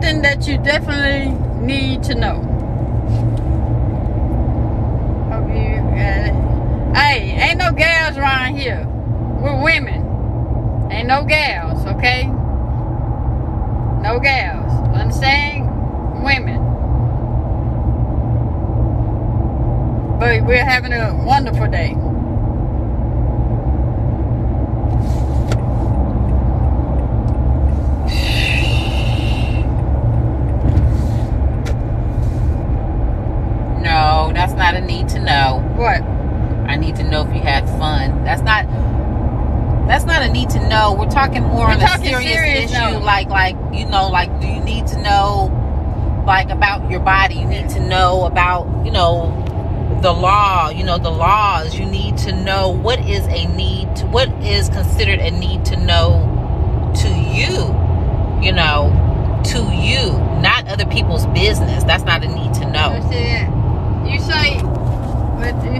something that you definitely need to know. Hope you got it. Hey, ain't no gals around here. We're women. Ain't no gals, okay? No gals. Understand? Women. But we're having a wonderful day. No, that's not a need to know. What? I need to know if you had fun. That's not a need to know. We're talking more on a serious issue. No. Like, you know, like, do you need to know, like, about your body? You need to know about, you know, the law, you know, the laws. You need to know what is considered a need to know to you, you know, to you, not other people's business. That's not a need to know. That's it. You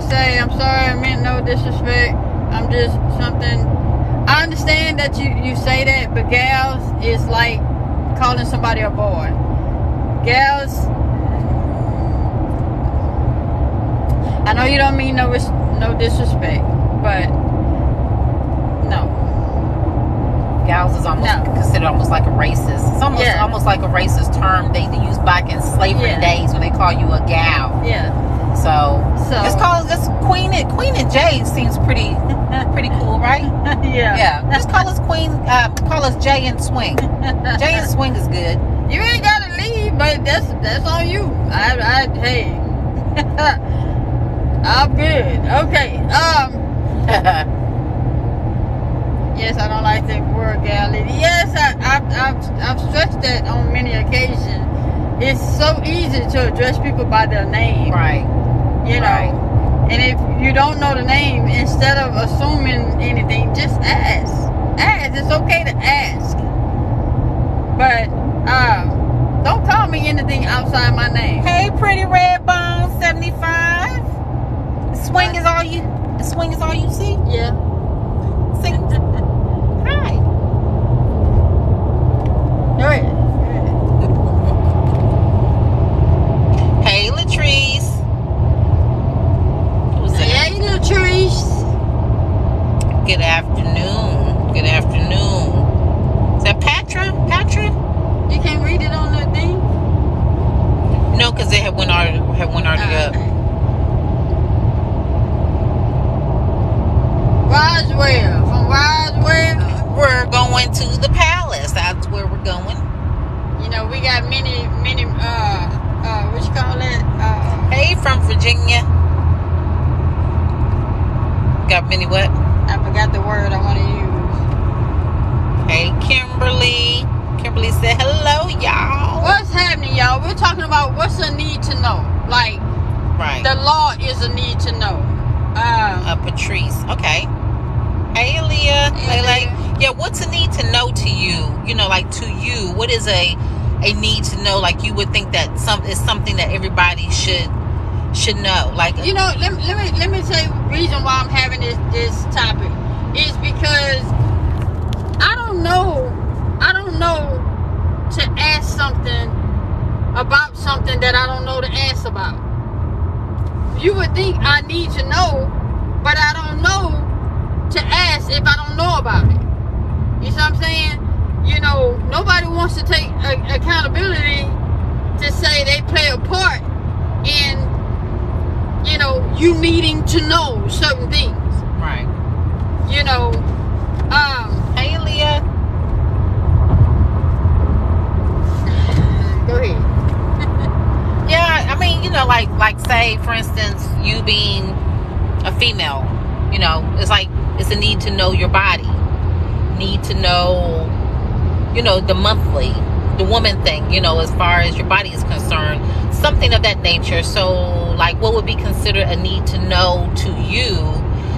say, I'm sorry, I meant no disrespect. I'm just something. I understand that you say that, but gals is like calling somebody a boy. Gals, I know you don't mean no disrespect, but no. Gals is considered almost like a racist. It's almost like a racist term they used back in slavery days when they call you a gal. Yeah. So just call us Queen and Jay seems pretty cool, right? Yeah. Yeah. Just call us Queen. Call us Jay and Swing. Jay and Swing is good. You ain't gotta leave, but that's on you. Hey, I'm good. Okay. Yes, I don't like the word gal. Yes, I've stressed that on many occasions. It's so easy to address people by their name. Right. You know. Right. And if you don't know the name, instead of assuming anything, just ask. Ask. It's okay to ask. But don't call me anything outside my name. Hey, pretty red bone 75. Swing is all you see? Yeah. Sing. Hi. Go ahead. Hey, Latrice. Hey, Latrice. Good afternoon. Good afternoon. Is that Patra? You can't read it on the thing? No, because they have one already up. Okay. Roswell. From Roswell. We're going to the palace. That's where we're going. You know, we got many, what you call that? Hey, from Virginia. Got many what? I forgot the word I want to use. Hey, Kimberly. Kimberly said, hello, y'all. What's happening, y'all? We're talking about what's a need to know. Like, right. The law is a need to know. Patrice. Okay. Hey, Leah. Yeah, what's a need to know to you? You know, like to you, what is a need to know? Like you would think that is something that everybody should know. Like, you know, let me tell you the reason why I'm having this topic is because I don't know to ask something about something that I don't know to ask about. You would think I need to know, but I don't know to ask if I don't know about it. You see what I'm saying? You know, nobody wants to take accountability to say they play a part in, you know, you needing to know certain things. Right. You know, hey, Leah. Go ahead. Yeah, I mean, you know, like say, for instance, you being a female, you know, it's a need to know your body. Need to know, you know, the woman thing, you know, as far as your body is concerned. Something of that nature. So, like, what would be considered a need to know to you?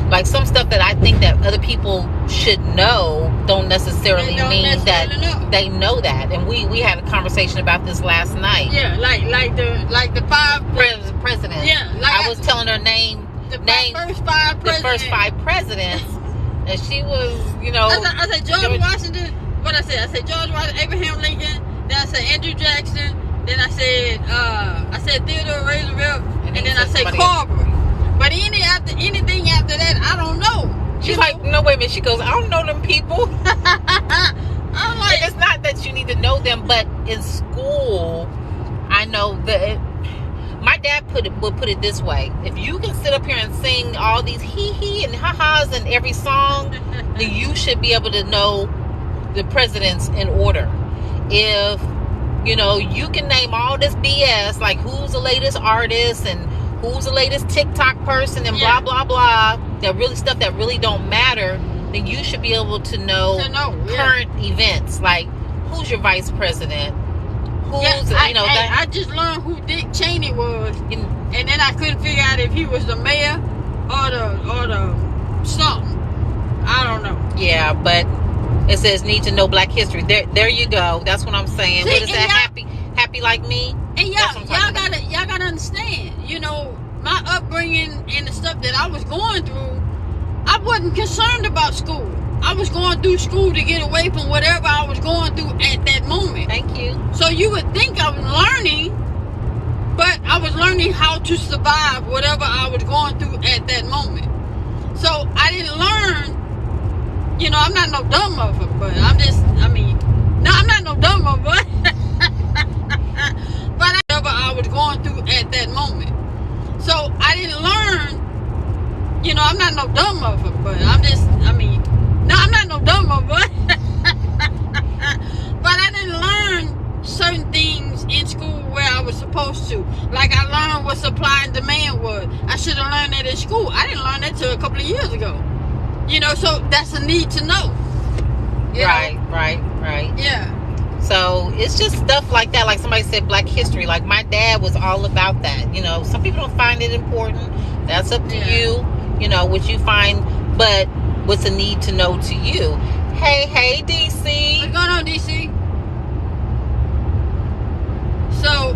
Like, some stuff that I think that other people should know don't necessarily mean that they know that. And we had a conversation about this last night. Yeah, like the five presidents. Yeah, like I was telling her the first five presidents. And she was, you know, I said George Washington. What I said George Washington, Abraham Lincoln, Then I said Andrew Jackson. Then I said Theodore Roosevelt. And then I said Carver. But anything after that, I don't know. She's like, no, wait a minute. She goes, I don't know them people. I'm like, and it's not that you need to know them, but in school, I know that my dad would put it this way: if you can sit up here and sing all these hee and ha-has in every song, then you should be able to know the presidents in order. If you can name all this BS, like who's the latest artist and who's the latest TikTok person and blah blah blah, stuff that really don't matter, then you should be able to know current events, like who's your vice president, who's I just learned who Dick Cheney was, and then I couldn't figure out if he was the mayor or the something. I don't know. Yeah, but it says need to know Black history. There you go. That's what I'm saying. See, what is that? Happy like me? And y'all gotta understand. My upbringing and the stuff that I was going through, I wasn't concerned about school. I was going through school to get away from whatever I was going through at that moment. Thank you. So you would think I was learning, but I was learning how to survive whatever I was going through at that moment. So I didn't learn, I'm not no dumb motherfucker, but I'm not no dumb motherfucker. But whatever I was going through at that moment. So I didn't learn, I'm not no dumb motherfucker, but I'm not no dumb motherfucker. But I didn't learn certain things in school where I was supposed to. Like I learned what supply and demand was. I should have learned that in school. I didn't learn that till a couple of years ago. So that's a need to know. Right. Yeah. So it's just stuff like that. Like somebody said, Black history. Like my dad was all about that. Some people don't find it important. That's up to you. What you find. But what's a need to know to you? Hey, DC. What's going on, DC? So,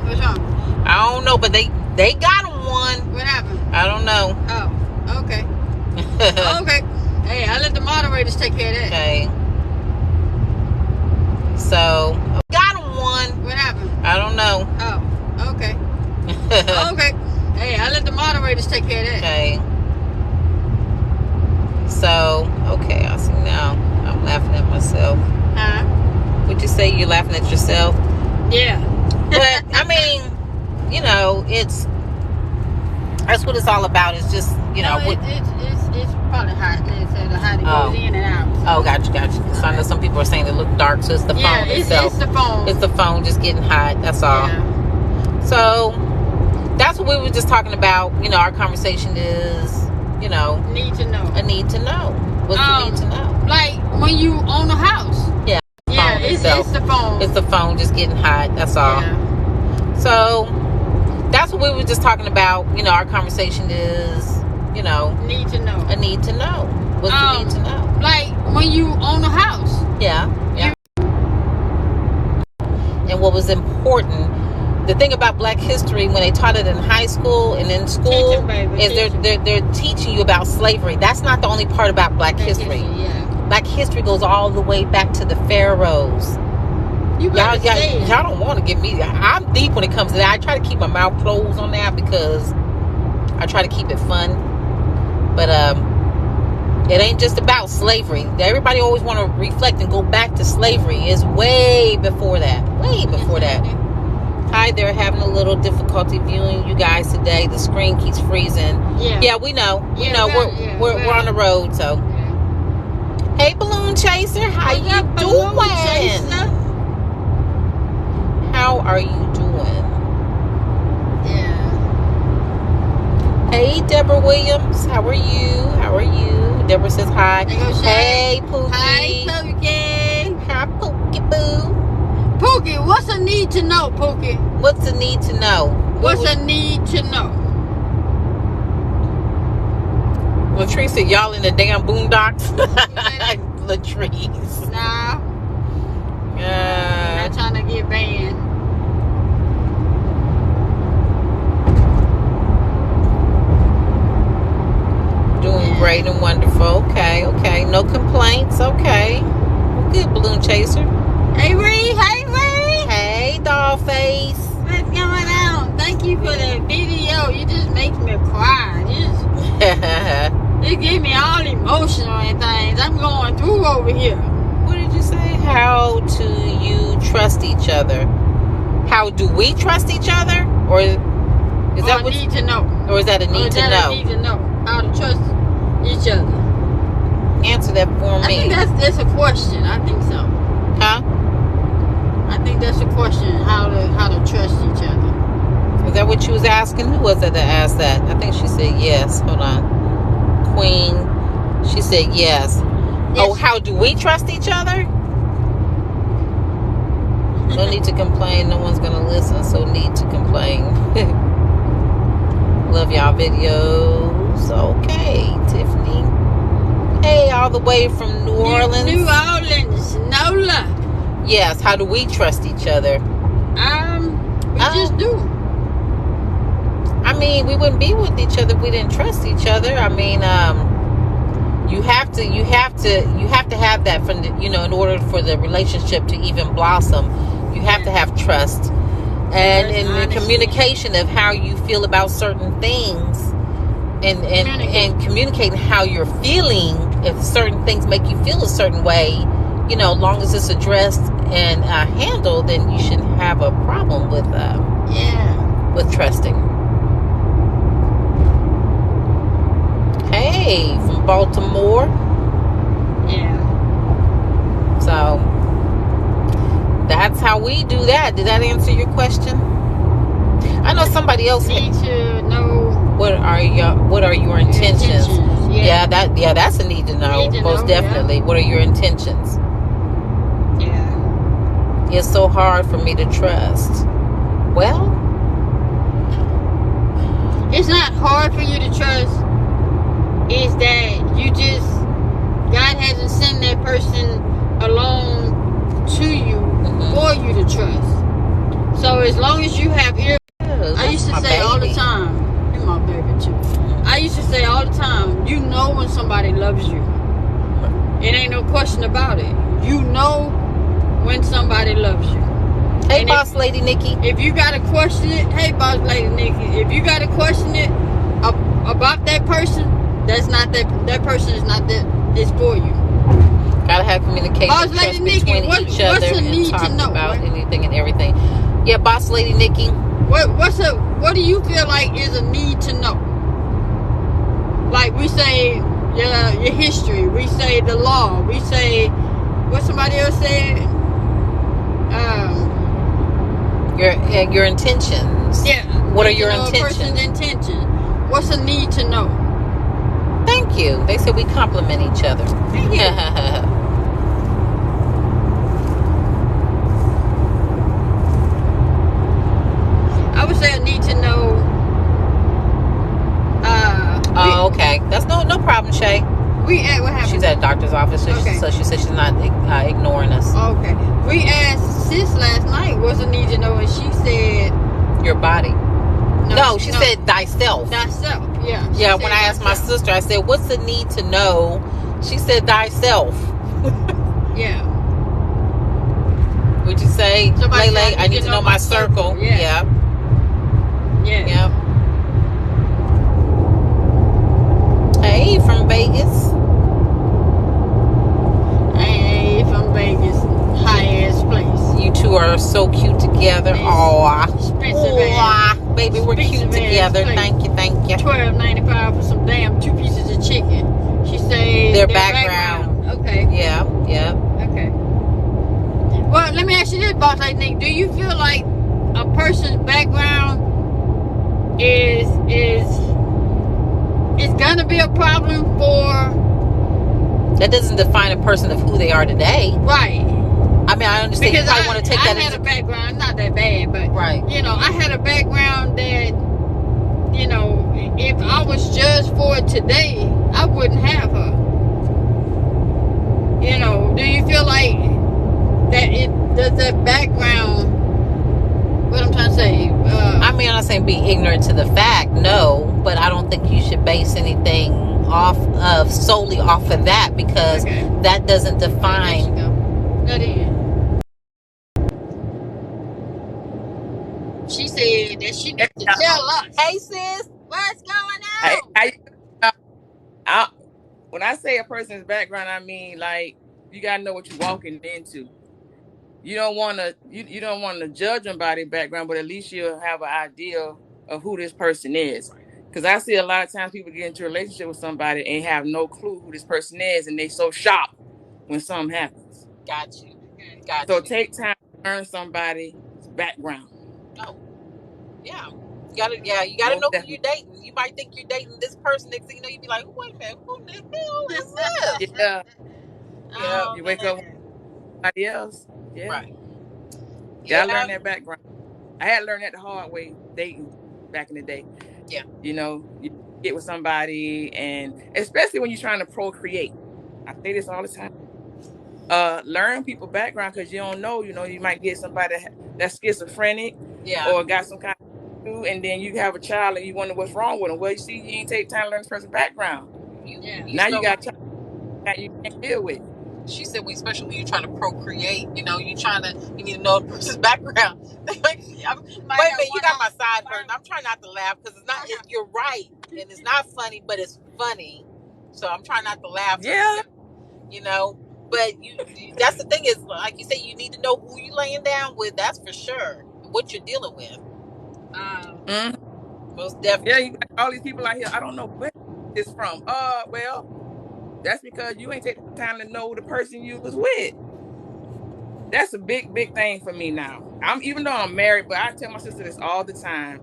what's wrong? I don't know, but they got him one. What happened? I don't know. Oh, okay. Okay. Hey, I let the moderators take care of that. Okay. So, got him one. What happened? I don't know. Oh, okay. Okay. Hey, I let the moderators take care of that. Okay. So, okay, I see now. I'm laughing at myself. Huh? Would you say you're laughing at yourself? Yeah. But, that's what it's all about. It's just, it's probably hot. It's how it goes in and out. Oh, gotcha. So I know some people are saying it look dark, so it's the phone itself. It's the phone. It's the phone just getting hot. That's all. Yeah. So that's what we were just talking about. Our conversation is, need to know. A need to know. What's the need to know? Like when you own a house. Yeah. Yeah, it's the phone. It's the phone just getting hot. That's all. Yeah. So that's what we were just talking about. Our conversation is, need to know. A need to know. What's the need to know? Like when you own a house. Yeah. And what was important, the thing about Black history when they taught it in high school and in school is they're teaching you about slavery. That's not the only part about Black history. Yeah. Black history goes all the way back to the pharaohs. Y'all don't want to get me. I'm deep when it comes to that. I try to keep my mouth closed on that because I try to keep it fun. But it ain't just about slavery. Everybody always want to reflect and go back to slavery. It's way before that. Way before that. Hi, they're having a little difficulty viewing you guys today. The screen keeps freezing. Yeah, we know. We're on the road, so. Yeah. Hey, Balloon Chaser, how you doing? How are you doing? Yeah. Hey, Deborah Williams, how are you? Deborah says hi. Hey, Pookie. Hi, Pookie. Hi, Pookie Boo. Pookie, what's a need to know, Pookie? What's a need to know? What's a need to know? Latrice said, y'all in the damn boondocks. Latrice. Nah. I'm not trying to get banned. Doing great and wonderful. Okay. No complaints. Okay. Good, Balloon Chaser. Hey, Ree. Hey, Ree. Hey, doll face. What's going on? Thank you for the video. You just make me cry. You give me all emotional and things I'm going through over here. What did you say? How do you trust each other? How do we trust each other? Or is that what I need to know? Or is that a need to know? I need to know how to trust each other. Answer that for me. I think that's a question. I think so. Huh? I think that's a question. How to trust each other. Is that what you was asking? Who was it that asked that? I think she said yes. Hold on. Queen. She said yes. Oh, how do we trust each other? No need to complain. No one's going to listen, so need to complain. Love y'all videos. Okay, Tiffany. Hey, all the way from New Orleans. New Orleans. NOLA. Yes, how do we trust each other? We just do. I mean, we wouldn't be with each other if we didn't trust each other. I mean, you have to have that from the, in order for the relationship to even blossom. You have to have trust and in the communication of how you feel about certain things, and communicating how you're feeling. If certain things make you feel a certain way, as long as it's addressed and handled, then you shouldn't have a problem with with trusting. Hey, from Baltimore. Yeah. So that's how we do that. Did that answer your question? I know somebody else need to know what are your intentions. Yeah. That's a need to know. Most definitely. Yeah. What are your intentions? Yeah. It's so hard for me to trust. Well, it's not hard for you to trust. Is that God hasn't sent that person along to you for you to trust. So as long as you have I used to say all the time, you're my baby too. I used to say all the time, you know when somebody loves you. It ain't no question about it. You know when somebody loves you. Hey, Boss Lady Nikki. If you got to question it, hey, Boss Lady Nikki. If you got to question it about that person, that person is not that. It's for you. Gotta have communication, Boss Lady Nikki, between each other and talk about anything and everything. Yeah, Boss Lady Nikki. What do you feel like is a need to know? Like we say, your history. We say the law. We say what somebody else said. Your intentions. Yeah. What are your intentions? A person's intention. What's a need to know? Thank you. They said we compliment each other. Thank you. I would say I need to know. Okay. That's no problem, Shay. What happened? She's at a doctor's office, so she said she's not ignoring us. Okay. We asked Sis last night what's a need to know, and she said your body. No, she said thyself. Thyself, yeah. Yeah, when I asked my sister, I said, what's the need to know? She said thyself. Yeah. Would you say, Lele, I need to know my circle? Yeah. Yeah. Hey, from Vegas. Hey, from Vegas. High-ass place. You two are so cute together. Baby, we're cute together. Thank you. $12.95 for some damn 2 pieces of chicken. She said their background. Okay. Yeah. Okay. Well, let me ask you this, Boss Lady Nick. Do you feel like a person's background is gonna be a problem for? That doesn't define a person of who they are today. Right. I mean, I understand because you probably want to take that I had a background, not that bad, but right. I had a background that, if I was judged for it today, I wouldn't have her. Do you feel like that does that background, what I'm trying to say? I mean, I'm not saying be ignorant to the fact, no, but I don't think you should base anything solely off of that, because that doesn't define. That is. said that she needs to tell us. Hey, sis, what's going on? When I say a person's background, I mean, like, you gotta know what you're walking into. You don't want to judge them by their background, but at least you'll have an idea of who this person is. Because I see a lot of times people get into a relationship with somebody and have no clue who this person is, and they so shocked when something happens. Got you. So take time to learn somebody's background. Oh, yeah. You gotta know who you're dating. You might think you're dating this person, next thing you know, you be like, wait a minute, who the hell is this? Yeah. You wake up with somebody else. Yeah. Right. Gotta learn that background. I had to learn that the hard way dating back in the day. Yeah. You get with somebody, and especially when you're trying to procreate. I say this all the time. Learn people's background, because you don't know, you might get somebody that's schizophrenic, or got some kind of issue, and then you have a child and you wonder what's wrong with them. Well, you see, you ain't take time to learn this person's background. Now you got a child that you can't deal with. She said, especially when you're trying to procreate, you need to know the person's background. Wait a minute, you got my side burn. I'm trying not to laugh because it's not. You're right, and it's not funny, but it's funny. So I'm trying not to laugh. Yeah. But that's the thing is, like you say, you need to know who you're laying down with. That's for sure. What you're dealing with. Most definitely. Yeah, you got all these people out here. I don't know where it's from. Well, that's because you ain't taking the time to know the person you was with. That's a big, big thing for me now. Even though I'm married, but I tell my sister this all the time.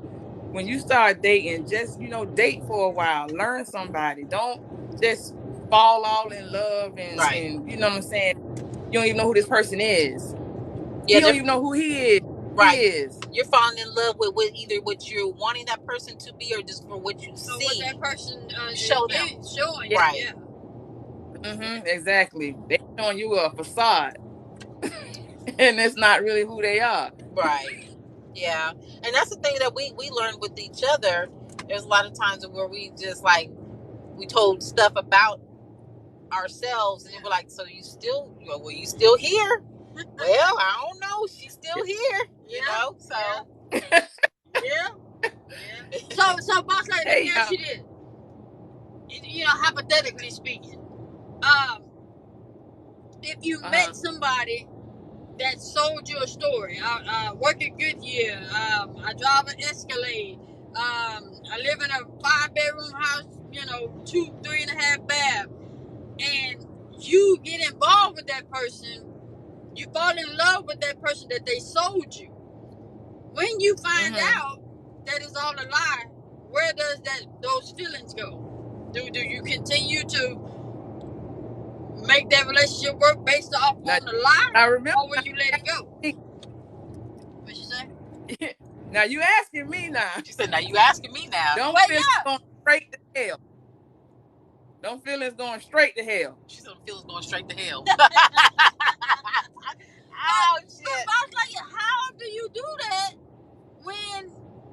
When you start dating, just date for a while. Learn somebody. Don't just fall all in love and you know what I'm saying. You don't even know who this person is. You don't even know who he is. Right. He is. You're falling in love with either what you're wanting that person to be, or just for what you see. What that person showing. Right. Yeah. Mm-hmm. Exactly. They're showing you a facade, and it's not really who they are. Right. Yeah. And that's the thing that we learned with each other. There's a lot of times where we just we told stuff about ourselves, and we're like, so you still here? Well, I don't know. She's still here, so. Yeah. So boss lady, let me ask you this. Hypothetically speaking, if you met somebody that sold you a story, I work at Goodyear, I drive an Escalade, I live in a 5-bedroom house, 2, 3.5 bath, and you get involved with that person, you fall in love with that person that they sold you. When you find out that it's all a lie, where does those feelings go? Do you continue to make that relationship work based off on the lie? I remember. Or will you let it go? What you say? Now you asking me now. She said, now you asking me now. Don't feel it's going straight to hell. Don't feel it's going straight to hell. She said, feel it's going straight to hell. Oh, shit. But I was like, how do you do that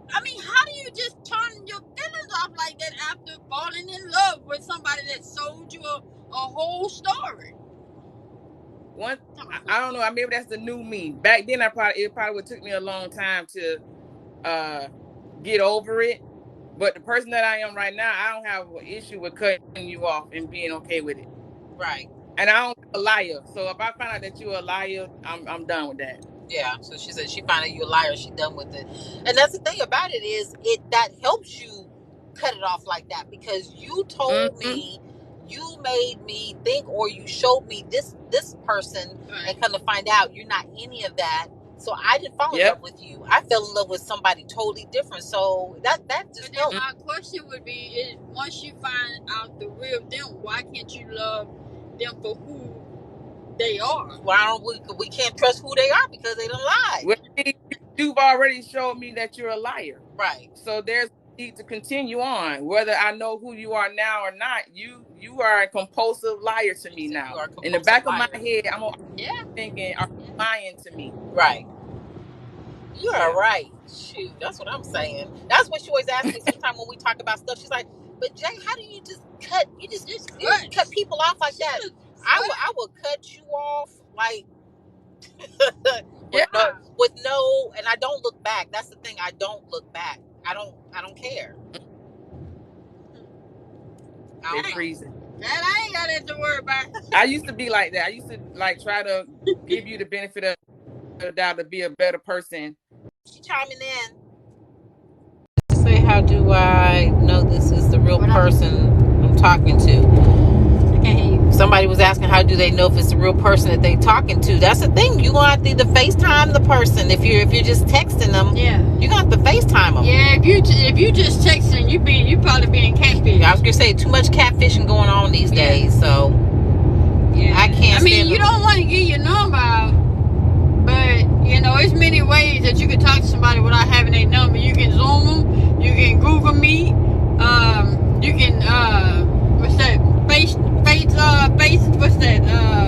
how do you just turn your feelings off like that after falling in love with somebody that sold you a whole story? I don't know. Maybe that's the new me. Back then, it probably would took me a long time to get over it. But the person that I am right now, I don't have an issue with cutting you off and being okay with it. Right. And I don't be a liar. So if I find out that you're a liar, I'm done with that. Yeah. So she said she found out you're a liar. She's done with it. And that's the thing about it is that helps you cut it off like that, because you told me, you made me think, or you showed me this person, and come to find out you're not any of that. So I didn't fall in love with you. I fell in love with somebody totally different. So that just helped. My question would be: is once you find out the real them, why can't you love them for who they are? Why we can't trust who they are because they don't lie? Well, you've already showed me that you're a liar, right? So there's need to continue on. Whether I know who you are now or not, you are a compulsive liar to me now. In the back of my head, I'm thinking, are you lying to me? Right. You are right. Shoot, that's what I'm saying. That's what she always asks me sometimes when we talk about stuff. She's like, but Jay, how do you just cut? You just cut people off like that? I will cut you off like with no, and I don't look back. That's the thing. I don't look back. I don't care. They freezing. That I ain't got that to worry about. I used to be like that. I used to like try to give you the benefit of the doubt to be a better person. She chiming in. Say, how do I know this is the real person I'm talking to? I can't hear you. Somebody was asking, how do they know if it's the real person that they talking to? That's the thing. You gonna have to either FaceTime the person. If you're just texting them, Yeah. you gonna have to FaceTime them. Yeah, if you just texting, you probably being catfish. I was gonna say too much catfishing going on these days, so Yeah. I can't. I mean, stand you them. don't want to give your number out, but you know, it's many ways that you can talk to somebody without having their number. You can Zoom them, you can Google Meet, you can what's that? What's that?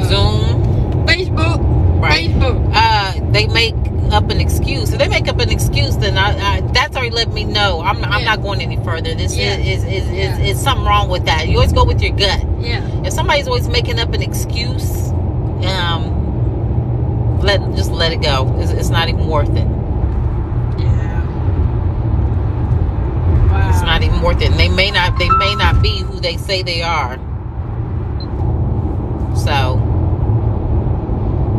Zoom, Facebook. right? Facebook. They make up an excuse. If they make up an excuse, then that's already let me know I'm not going any further. This is something wrong with that. You always go with your gut. Yeah. If somebody's always making up an excuse, just let it go. It's not even worth it. Yeah. Wow. It's not even worth it. And they may not be who they say they are. So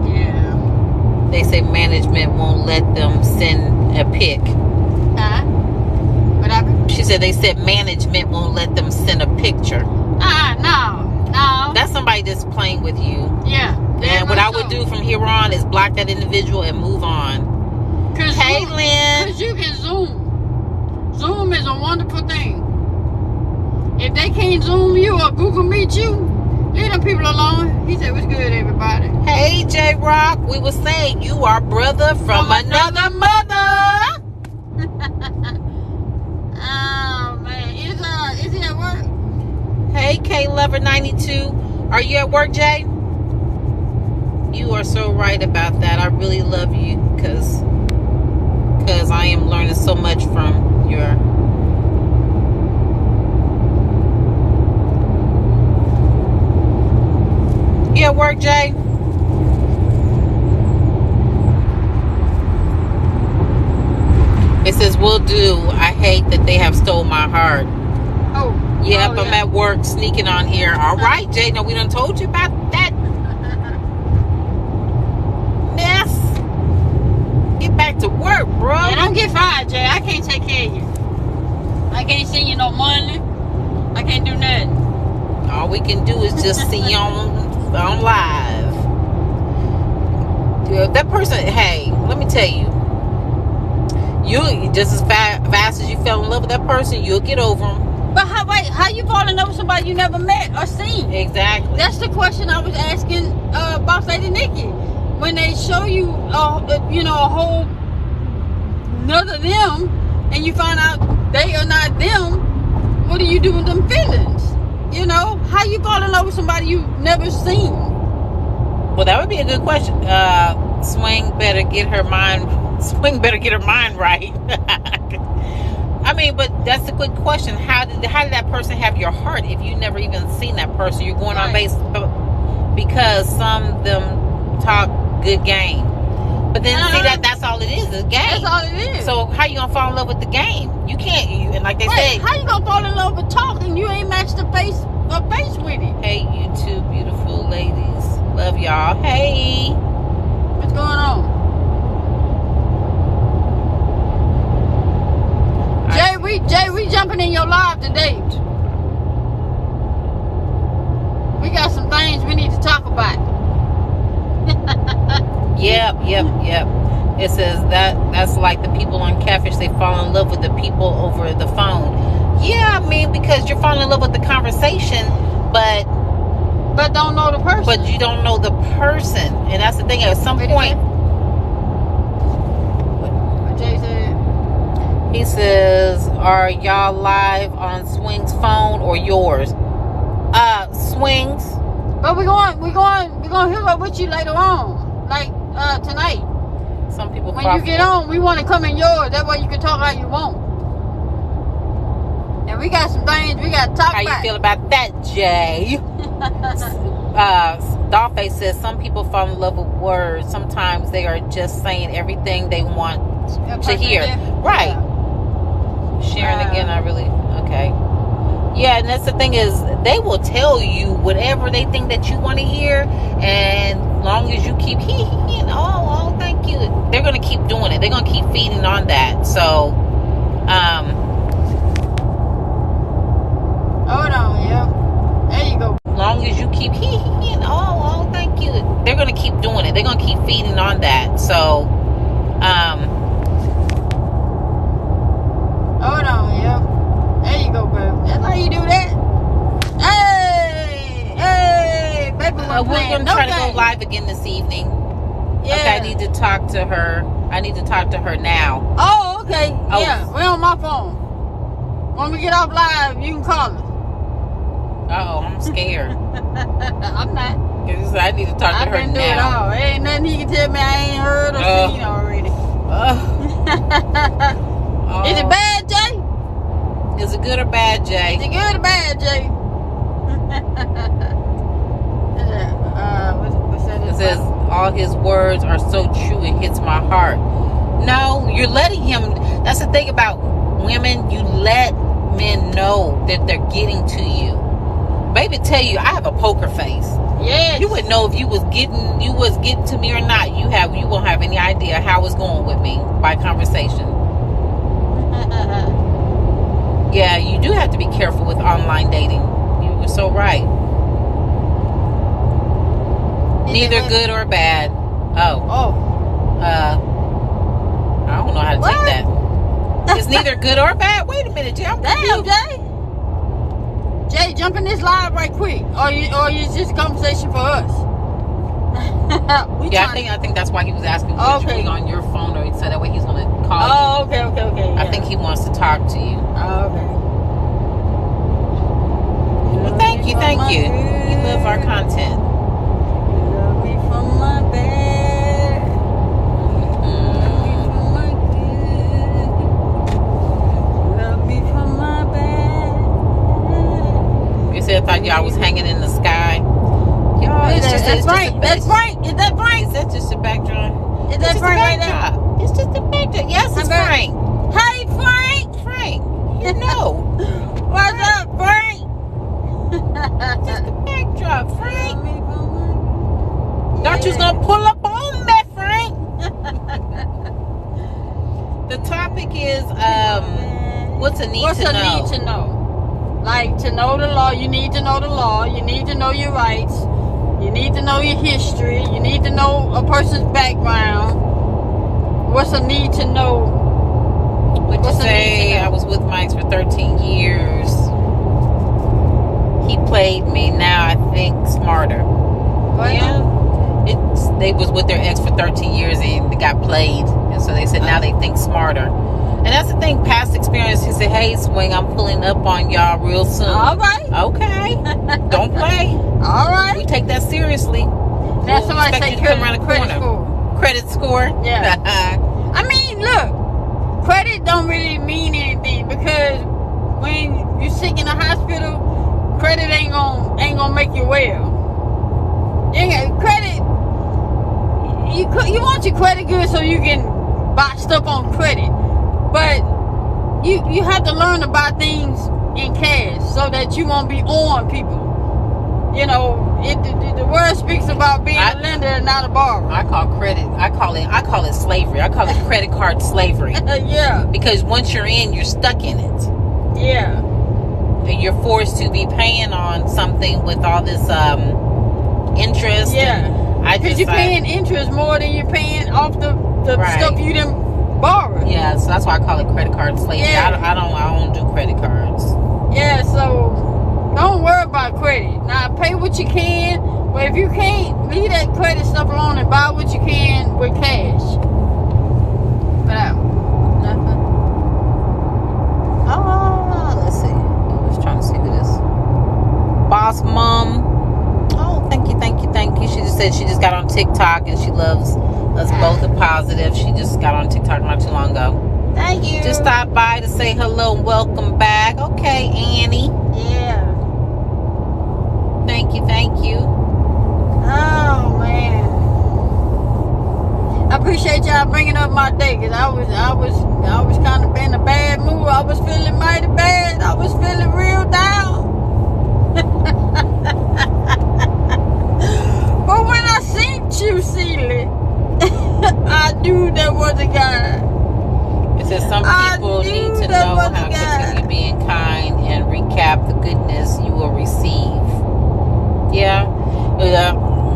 Yeah. they say management won't let them send a pic. Huh? What happened? She said they said management won't let them send a picture. No. That's somebody that's playing with you. Yeah. And what I would do from here on is block that individual and move on. Hey, Lynn. Because you can Zoom. Zoom is a wonderful thing. If they can't Zoom you or Google Meet you, leave them people alone. He said, what's good, everybody? Hey, J Rock. We were saying you are brother from another mother. Oh, man. Is he at work? Hey, K Lover 92. Are you at work, Jay? You are so right about that. I really love you because I am learning so much from your. You at work, Jay? It says, will do. I hate that they have stole my heart. Oh. Yep, oh, I'm at work sneaking on here. All right, Jay. No, we done told you about that mess. Get back to work, bro. Yeah, don't get fired, Jay. I can't take care of you. I can't send you no money. I can't do nothing. All we can do is just see you on live. Dude, that person, hey, let me tell you. You just as fast as you fell in love with that person, you'll get over them. But how you fall in love with somebody you never met or seen? Exactly. That's the question I was asking Boss Lady Nikki. When they show you, a whole nother them, and you find out they are not them, what do you do with them feelings? You know, how you fall in love with somebody you've never seen? Well, that would be a good question. Swing better get her mind right. I mean, but that's a good question. How did that person have your heart if you never even seen that person? You're going on base because some of them talk good game. But then see that's all it is game. That's all it is. So how you gonna fall in love with the game? You can't. And like they say, how you gonna fall in love with talking? You ain't matched a face with it. Hey, you two beautiful ladies, love y'all. Hey, what's going on? Jay, we jumping in your live today. We got some things we need to talk about. Yep. It says that's like the people on Catfish. They fall in love with the people over the phone. Yeah, I mean, because you're falling in love with the conversation, but don't know the person. But you don't know the person, and that's the thing. At some point, what Jay said. He says, "Are y'all live on Swing's phone or yours?" Swings. But we're going to hook up with you later on, like tonight. Some people. When you get on, we want to come in yours. That way you can talk how you want. And we got some things we got to talk about. How you feel about that, Jay? Dollface says some people fall in love with words. Sometimes they are just saying everything they want to hear. Right. Sharing again, I really, okay. Yeah, and that's the thing is, they will tell you whatever they think that you want to hear, and long as you keep oh, thank you, they're going to keep doing it. They're going to keep feeding on that. So, hold on, yeah. There you go. Long as you keep oh, thank you, they're going to keep doing it. They're going to keep feeding on that. So, hold on, yeah. There you go, baby. That's how you do that. Hey, baby, we're going to try to go live again this evening. Yeah. Okay, I need to talk to her. Now. Oh, okay. Oh. Yeah, we're on my phone. When we get off live, you can call me. Uh-oh, I'm scared. I'm not. Because I need to talk to her now. I've been doing it all. There ain't nothing he can tell me I ain't heard or seen already. Is it bad, Jay? Is it good or bad, Jay? Is it good or bad, Jay? What's that? It says, all his words are so true, it hits my heart. No, you're letting him. That's the thing about women. You let men know that they're getting to you. Baby, tell you, I have a poker face. Yes. You would know if you was getting to me or not. You won't have any idea how it's going with me by conversation. Yeah, you do have to be careful with online dating. You were so right. Neither good or bad. Oh. I don't know how to take that. It's neither good or bad. Wait a minute, Jay. I'm damn, Jay. Jay, jump in this live right quick. Or you just a conversation for us. I think that's why he was asking which way on your phone, or so that way he's gonna call you. Oh, okay. I think he wants to talk to you. Oh, okay. Well, thank you. You love our content. Love me from my bed. Love me from my good. Love me from my bed. You said I thought y'all was hanging in the sky. Y'all, That's Frank. Is that Frank? Is that just a backdrop? Is that Frank right there? It's just a backdrop. Yes, it's Frank. Hey, Frank. You know. What's up, Frank? Just a backdrop, Frank. Thought you was gonna pull up on that, Frank. The topic is what's a need to know? Like, to know the law, you need to know the law. You need to know your rights. You need to know your history. You need to know a person's background. What's a need to know? Would you say I was with Mike for 13 years? He played me. Now I think smarter. What? Yeah. They was with their ex for 13 years and they got played. And so they said now they think smarter. And that's the thing, past experience. He said, hey, Swing, I'm pulling up on y'all real soon. All right. Okay. Don't play. All right. We take that seriously. That's somebody say credit score. Yeah. I mean, look, credit don't really mean anything, because when you're sick in the hospital, credit ain't gonna make you well. Credit, you want your credit good so you can buy stuff on credit. But you have to learn to buy things in cash so that you won't be on people. You know, the word speaks about being a lender and not a borrower. I call it slavery. I call it credit card slavery. Yeah. Because once you're in, you're stuck in it. Yeah. And you're forced to be paying on something with all this interest. Yeah. Because you're paying interest more than you're paying off the stuff you didn't borrow. Yeah, so that's why I call it credit card slavery. Yeah. I don't do credit cards. Yeah, so don't worry about credit. Now, pay what you can, but if you can't, leave that credit stuff alone and buy what you can with cash. But nothing. Let's see. I'm just trying to see who this. Boss Mom. Oh, thank you. She just said she just got on TikTok and she loves us both are positive. She just got on TikTok not too long ago. Thank you. Just stopped by to say hello and welcome back. Okay, Annie. Yeah. Thank you. Oh man, I appreciate y'all bringing up my day, because I knew there was a God. It says some people need to know how to continue being kind and recap the goodness you will receive. Yeah.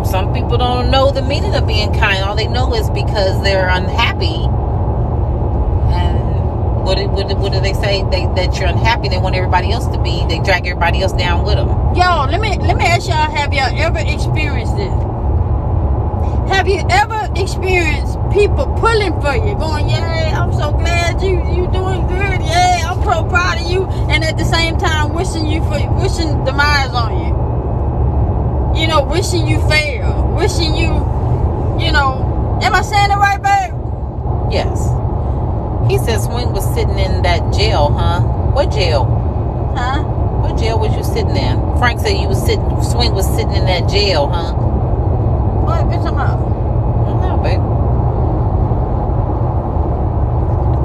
Some people don't know the meaning of being kind. All they know is because they're unhappy. And what do they say? That you're unhappy. They want everybody else to be. They drag everybody else down with them. Yo, let me ask y'all, have y'all ever experienced this? Have you ever experienced people pulling for you, going, yeah, I'm so glad you doing good, yeah, I'm so proud of you, and at the same time wishing demise on you? You know, wishing you fail, wishing you know, am I saying it right, babe? Yes. He said Swing was sitting in that jail, huh? What jail? Huh? What jail was you sitting in? Frank said Swing was sitting in that jail, huh? What bitch I'm out? No, babe.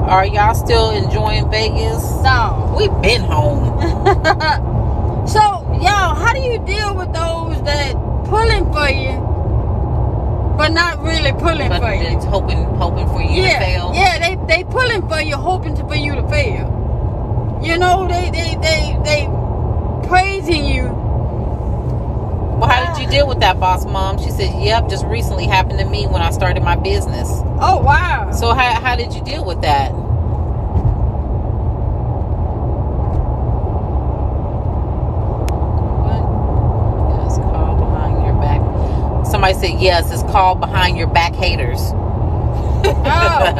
Are y'all still enjoying Vegas? No. We've been home. So, y'all, how do you deal with those that pulling for you, but not really pulling for you? It's hoping for you to fail. Yeah, they pulling for you, hoping for you to fail. You know, they praising you. Well, how did you deal with that, boss mom? She said, yep, just recently happened to me when I started my business. Oh, wow. So how did you deal with that? What? It's called behind your back. Somebody said, yes, it's called behind your back haters. Oh,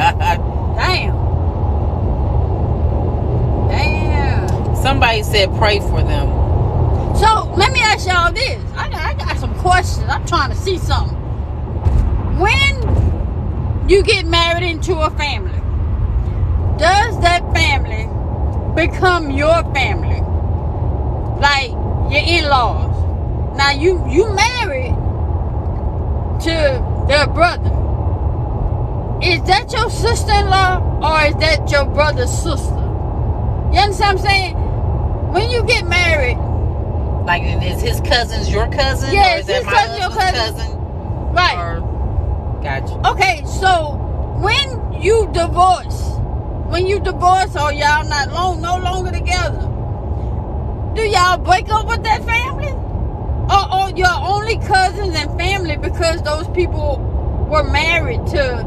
damn. Somebody said pray for them. So, let me ask y'all this. I got some questions. I'm trying to see something. When you get married into a family, does that family become your family? Like your in-laws. Now, you married to their brother. Is that your sister-in-law or is that your brother's sister? You understand what I'm saying? When you get married, like, is his cousins your cousin? Yeah, or is that his my cousin your cousin? right? Or, gotcha. Okay, so when you divorce, or y'all no longer together, do y'all break up with that family, or you're only cousins and family because those people were married to,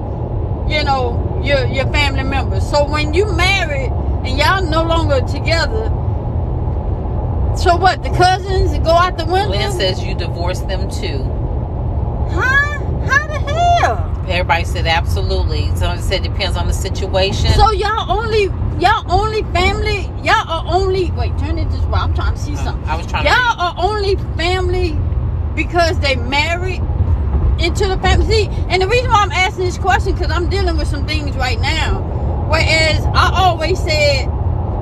you know, your family members? So when you married and y'all no longer together. So what, the cousins go out the window? Lynn says you divorced them too. Huh? How the hell? Everybody said absolutely. Someone said it depends on the situation. So y'all only family, y'all are only, wait, turn it this way. I'm trying to see something. I was trying y'all are only family because they married into the family. See, and the reason why I'm asking this question, because I'm dealing with some things right now. Whereas I always said,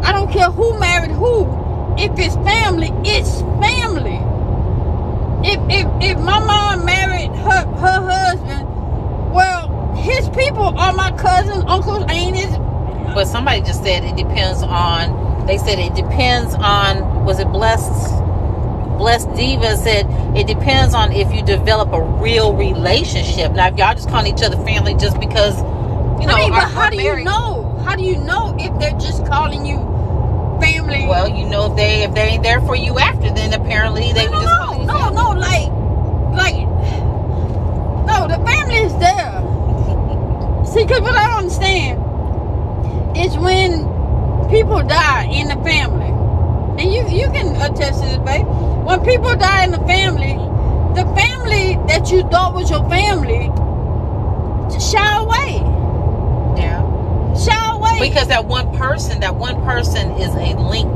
I don't care who married who. If it's family, it's family. If my mom married her husband, well, his people are my cousins, uncles, aunties. But somebody just said it depends on. They said it depends on. Was it Blessed Diva said it depends on if you develop a real relationship. Now, if y'all just calling each other family just because you know. I mean, but how do you know? How do you know if they're just calling you family? Well, you know, if they ain't there for you after, then apparently they were just calling you family. No, the family is there. See, because what I don't understand is when people die in the family, and you can attest to this, babe. When people die in the family that you thought was your family, shy away. Yeah. Shy away. Because that one person is a link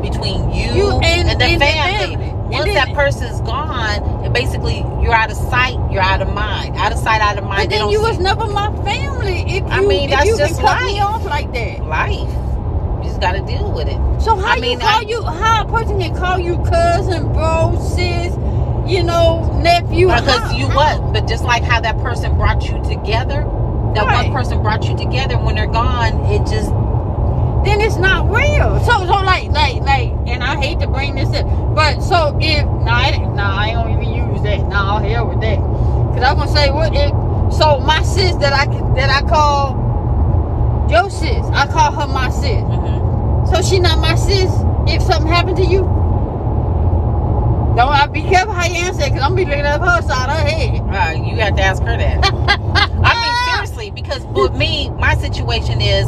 between you and the family. Once that person's gone, and basically you're out of sight, you're out of mind. Out of sight, out of mind. But then you was never my family. That's just cut life. me off like that. Life. You just got to deal with it. So how a person can call you cousin, bro, sis, nephew? But just like how that person brought you together, that one person brought you together. When they're gone, it just then it's not real. So like, and I hate to bring this up, but so if I ain't gonna even use that. Hell with that. Cause I'm gonna say So my sis that I call your sis, I call her my sis. Mm-hmm. So she not my sis if something happened to you? Don't I be careful how you answer it, because I'm be looking at her side of her head. You have to ask her that. I mean, seriously, because with me, my situation is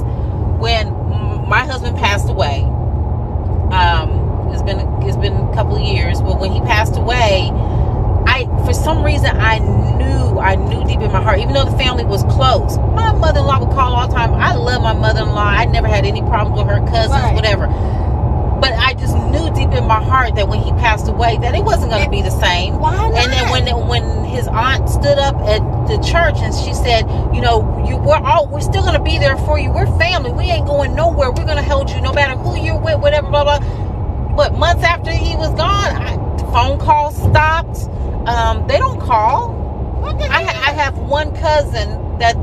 when my husband passed away. It's been a couple of years, but when he passed away, for some reason I knew deep in my heart, even though the family was close, my mother-in-law would call all the time. I love my mother-in-law. I never had any problems with her cousins, Right. whatever. But I just knew deep in my heart that when he passed away, that it wasn't going to be the same. Why not? And then when his aunt stood up at the church and she said, you know, we're still going to be there for you. We're family. We ain't going nowhere. We're going to hold you no matter who you're with, whatever, blah, blah. But months after he was gone, phone calls stopped. They don't call. What the I hell? have one cousin that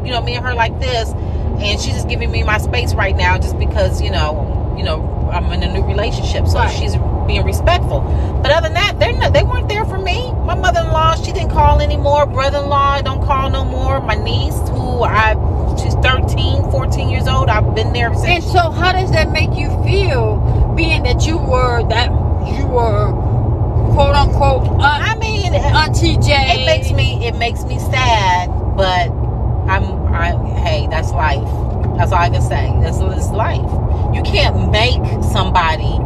you know, me and her like this, and she's just giving me my space right now just because, you know, I'm in a new relationship, so Right. she's being respectful. But other than that, they weren't there for me. My mother-in-law, she didn't call anymore. Brother-in-law, don't call no more. My niece, she's 13, 14 years old. I've been there And since. so how does that make you feel, being that you were quote unquote I mean, Auntie J? it makes me sad, but hey, that's life. That's all I can say. That's life. You can't make somebody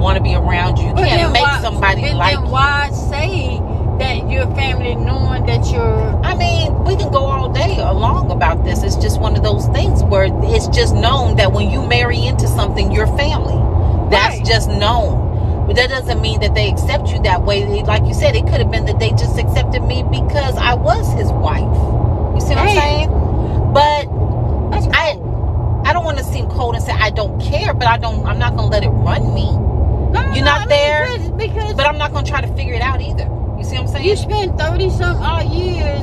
want to be around you. You But can't then make why- somebody and like then you. why say that your family knowing that you're... I mean, we can go all day along about this. It's just one of those things where it's just known that when you marry into something, you're family. That's Right. just known. But that doesn't mean that they accept you that way. Like you said, it could have been that they just accepted me because I was his wife. You see what I'm Damn. saying? But That's I don't want to seem cold and say I don't care, but I'm not going to let it run me. You're not there, because But I'm not going to try to figure it out either. You see what I'm saying? you spent 30-some odd years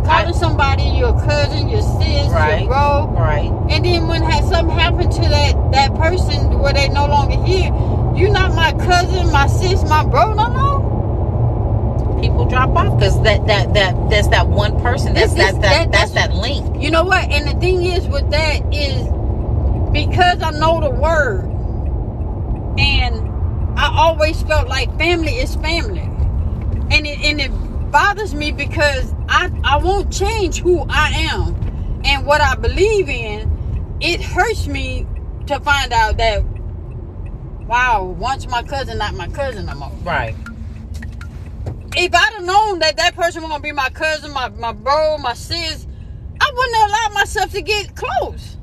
calling somebody your cousin, your sis, Right. your bro, Right. and then when something happened to that person where they no longer here, you not my cousin, my sis, my bro no more. People drop off because that's that one person. That's that link. You know what? And the thing is with that is because I know the word, and I always felt like family is family, and it bothers me because I won't change who I am and what I believe in. It hurts me to find out that, wow, once my cousin, not my cousin no more. Right. If I'd have known that person was gonna be my cousin, my bro, my sis, I wouldn't have allowed myself to get close.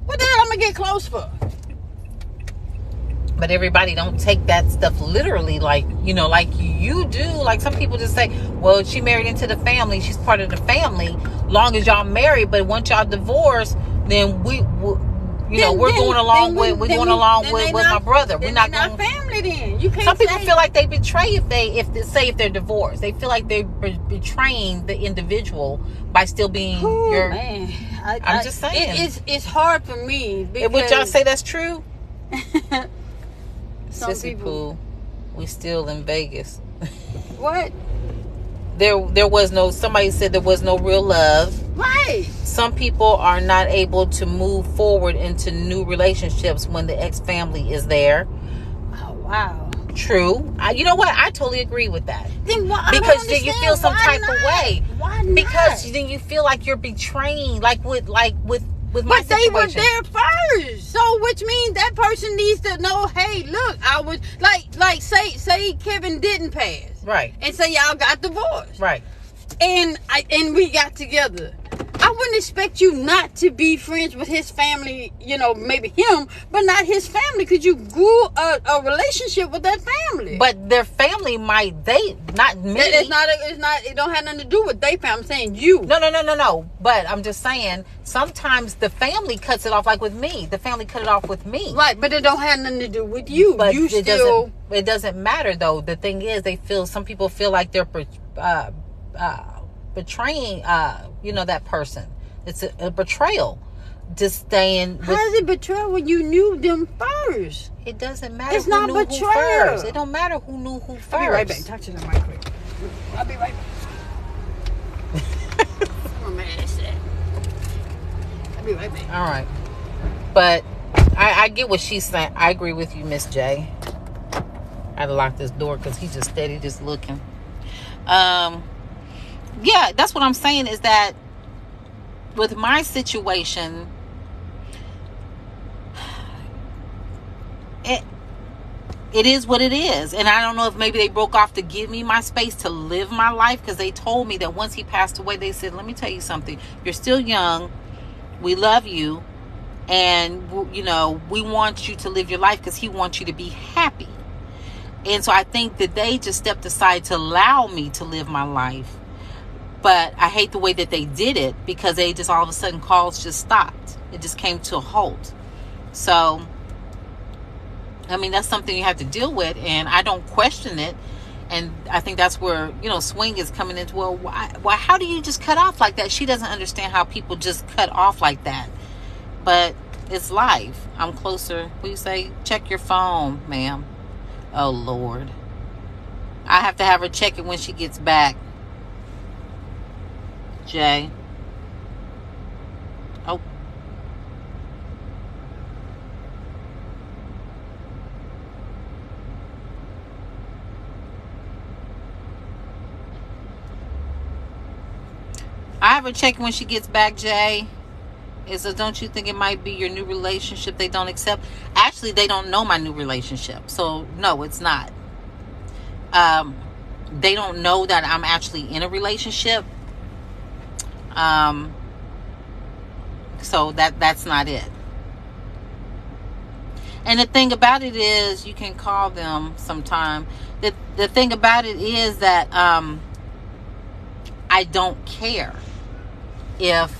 What the hell I'm gonna get close for? But everybody don't take that stuff literally, like you do. Like some people just say, well, she married into the family, she's part of the family, long as y'all married. But once y'all divorce, then we're going along with my brother. We're not going. Family then. You can't. Some people feel like they betray if they're divorced. They feel like they're betraying the individual by still being your. Man. I'm just saying. It's hard for me. Because Would y'all say that's true? some Sissy people. Pooh, we still in Vegas. What? There was no. Somebody said there was no real love. Right. Some people are not able to move forward into new relationships when the ex-family is there. Oh wow. True. You know what? I totally agree with that. Then why? Because then you feel some type of way. Why not? Because then you feel like you're betraying, like with my But they situation. were there first, so which means that person needs to know. Hey, look, I was like say Kevin didn't pass, Right. and say y'all got divorced, Right. and we got together. I wouldn't expect you not to be friends with his family, maybe him, but not his family, because you grew a relationship with that family. But their family not me. It don't have nothing to do with their family. I'm saying you. No. But I'm just saying, sometimes the family cuts it off, like with me. The family cut it off with me. Right, but it don't have nothing to do with you. But You still. it doesn't matter though. The thing is, some people feel like they're betraying that person. It's a betrayal. Just staying with, How is it betrayal when you knew them first? it doesn't matter. It's who not knew who betrayal. first. It don't matter who knew who first. I'll be right back. Talk to them right quick. I'll be right back. I'll be right back. All right. But I get what she's saying. I agree with you, Miss J. I had to lock this door because he's just steady just looking. Yeah, that's what I'm saying is that with my situation, it is what it is. And I don't know if maybe they broke off to give me my space to live my life, because they told me that once he passed away, they said, let me tell you something. You're still young. We love you. And, you know, we want you to live your life because he wants you to be happy. And so I think that they just stepped aside to allow me to live my life. But I hate the way that they did it, because they just all of a sudden calls just stopped. It just came to a halt. So, I mean, that's something you have to deal with, and I don't question it. And I think that's where, you know, swing is coming into, well, why, how do you just cut off like that? She doesn't understand how people just cut off like that. But it's life. I'm closer. What do you say? Check your phone, ma'am. Oh, Lord. I have to have her check it when she gets back. Jay. Oh. I have her check when she gets back, Jay. So don't you think it might be your new relationship they don't accept? Actually, they don't know my new relationship. So, no, it's not. They don't know that I'm actually in a relationship. So that's not it. And the thing about it is, you can call them sometime. The thing about it is that I don't care if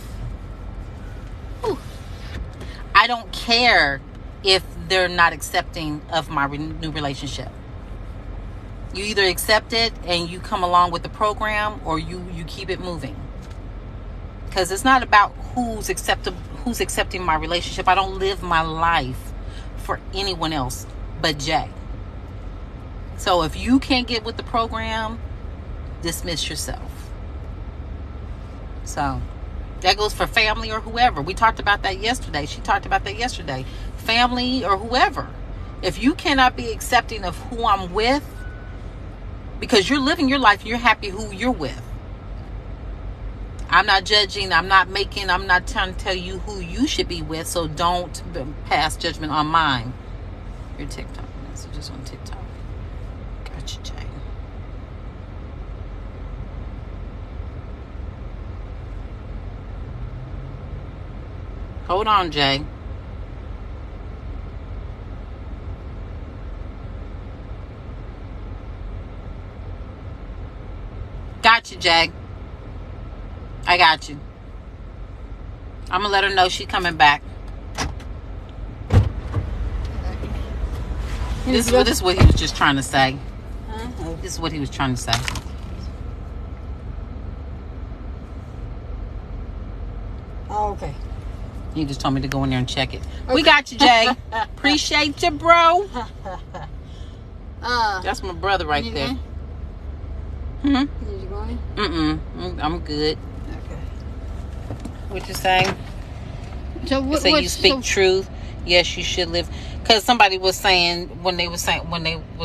I don't care if they're not accepting of my new relationship. You either accept it and you come along with the program, or you keep it moving. Because it's not about who's accepting my relationship. I don't live my life for anyone else but Jay. So if you can't get with the program, dismiss yourself. So that goes for family or whoever. We talked about that yesterday. She talked about that yesterday. Family or whoever. If you cannot be accepting of who I'm with, because you're living your life, you're happy who you're with. I'm not judging. I'm not trying to tell you who you should be with. So don't pass judgment on mine. Your TikTok messages on TikTok. Gotcha, Jay. Hold on, Jay. Got you, Jay. I got you. I'm gonna let her know she's coming back. This is what he was just trying to say. This is what he was trying to say. Oh, okay. He just told me to go in there and check it. Okay. We got you, Jay. Appreciate you, bro. That's my brother right there. Did you go in? I'm good. Okay. What you saying? So you say you speak truth. Yes, you should live. Because somebody was saying when they was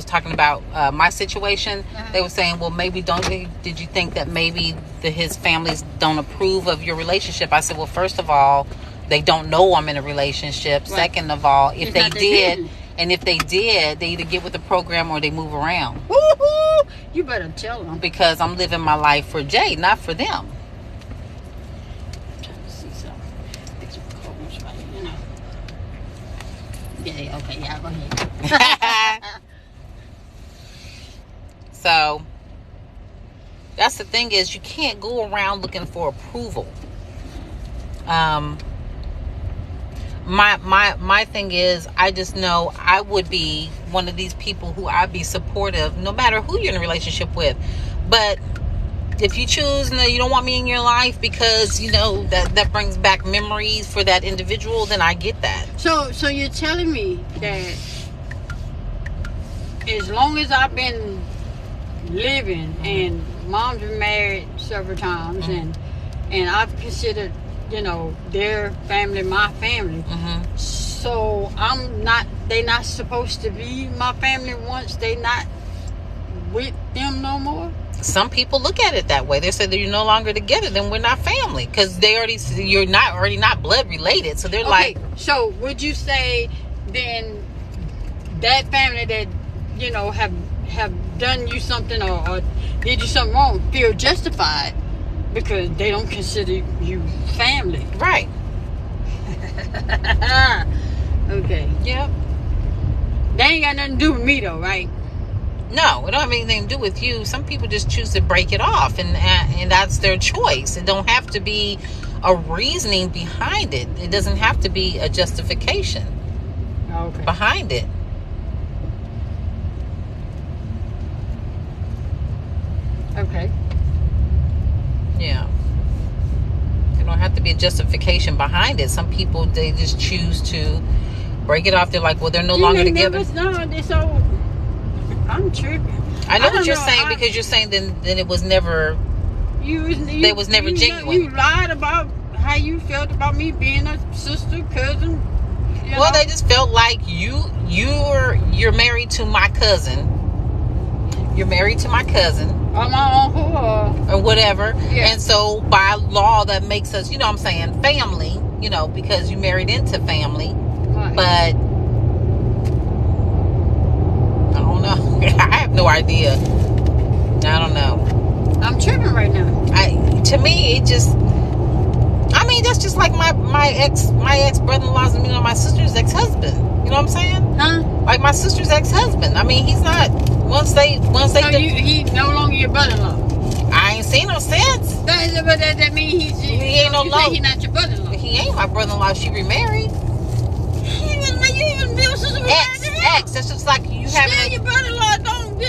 talking about my situation, they were saying, well, maybe did you think that maybe his families don't approve of your relationship? I said, well, first of all, they don't know I'm in a relationship. Right. Second of all, if they did, they either get with the program or they move around. Woo-hoo! You better tell them. Because I'm living my life for Jay, not for them. I'm trying to see something. Yeah, okay, yeah, go ahead. So, that's the thing is, you can't go around looking for approval. My thing is, I just know I would be one of these people who I'd be supportive no matter who you're in a relationship with. But if you choose, you don't want me in your life because, that brings back memories for that individual, then I get that. So you're telling me that as long as I've been living, and Mom's been married several times, and I've considered you know, their family, my family. Mm-hmm. So they not supposed to be my family once they not with them no more. Some people look at it that way. They say that you're no longer together, then we're not family, because you're not blood related. So they're like, so would you say then that family that, you know, have done you something or did you something wrong feel justified because they don't consider you family? Right. Okay. Yep. They ain't got nothing to do with me though, right? No, it don't have anything to do with you. Some people just choose to break it off, and that's their choice. It don't have to be a reasoning behind it. It doesn't have to be a justification behind it. Okay. Yeah. There don't have to be a justification behind it. Some people, they just choose to break it off. They're like, well, they're no longer together. I'm tripping. I know what you're saying, because you're saying then it was never. They was never genuine. You lied about how you felt about me being a sister, cousin. Well, they just felt like you're married to my cousin. You're married to my cousin. Or my uncle or whatever. Yeah. And so by law that makes us, you know what I'm saying, family, you know, because you married into family. Right. But I don't know. I have no idea. I don't know. I'm tripping right now. To me, it just, I mean, that's just like my ex brother-in-law's, you know, my sister's ex-husband. You know what I'm saying? Huh? Like my sister's ex-husband. I mean, he's not. Once they. He no longer your brother-in-law. I ain't seen him since. That means he ain't no longer. He not your brother-in-law. He ain't my brother-in-law. She remarried. You even build sister with ex. That's just like you having. Still, your brother-in-law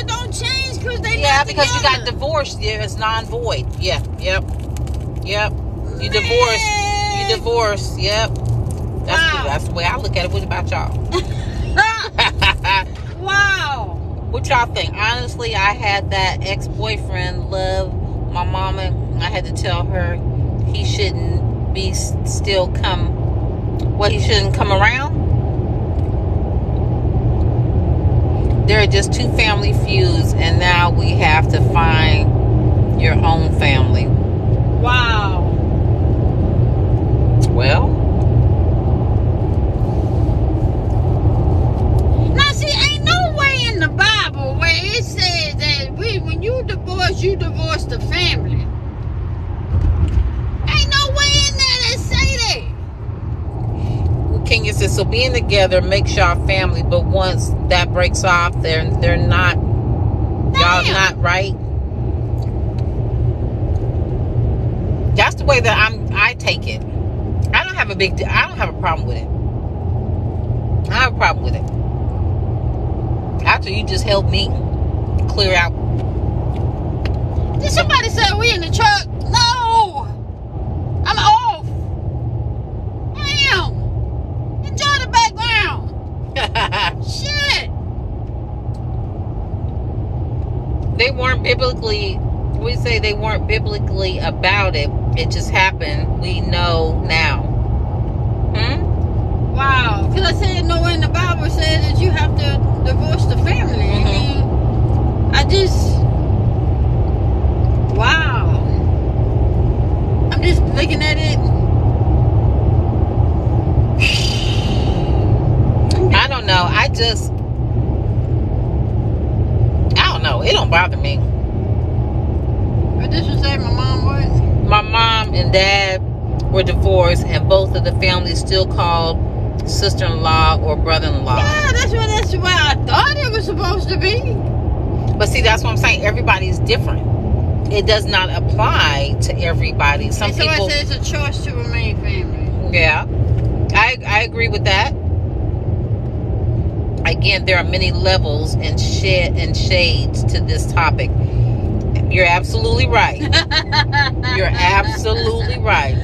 don't change because they. Yeah, because you got divorced. Yeah, it's non-void. Yeah. Yep. You divorced. Yep. That's the way I look at it. What about y'all? Wow. What y'all think? Honestly, I had that ex-boyfriend love my mama. I had to tell her he shouldn't be still come. Well, he shouldn't come around. There are just two family feuds, and now we have to find your own family. Wow. Well. Now, see, ain't no way in the Bible where it says that when you divorce the family. Ain't no way in there that say that. Kenya says, so being together makes y'all family, but once that breaks off, they're not. Damn. Y'all not right. That's the way that I take it. I don't have a problem with it. I have a problem with it. After you just help me clear out. Did somebody say we in the truck? No. I'm off. Damn. Enjoy the background. Shit. They weren't biblically. We say they weren't biblically about it. It just happened. We know now. Wow. Because I said nowhere in the Bible said that you have to divorce the family. Mm-hmm. I mean, I just... Wow. I'm just looking at it. I don't know. I don't know. It don't bother me. But this was saying my mom was? My mom and dad were divorced, and both of the families still called sister-in-law or brother-in-law. Yeah, that's what I thought it was supposed to be. But see, that's what I'm saying. Everybody's different. It does not apply to everybody. Some people. Somebody says it's a choice to remain family. Yeah, I agree with that. Again, there are many levels and shades to this topic. You're absolutely right. You're absolutely right.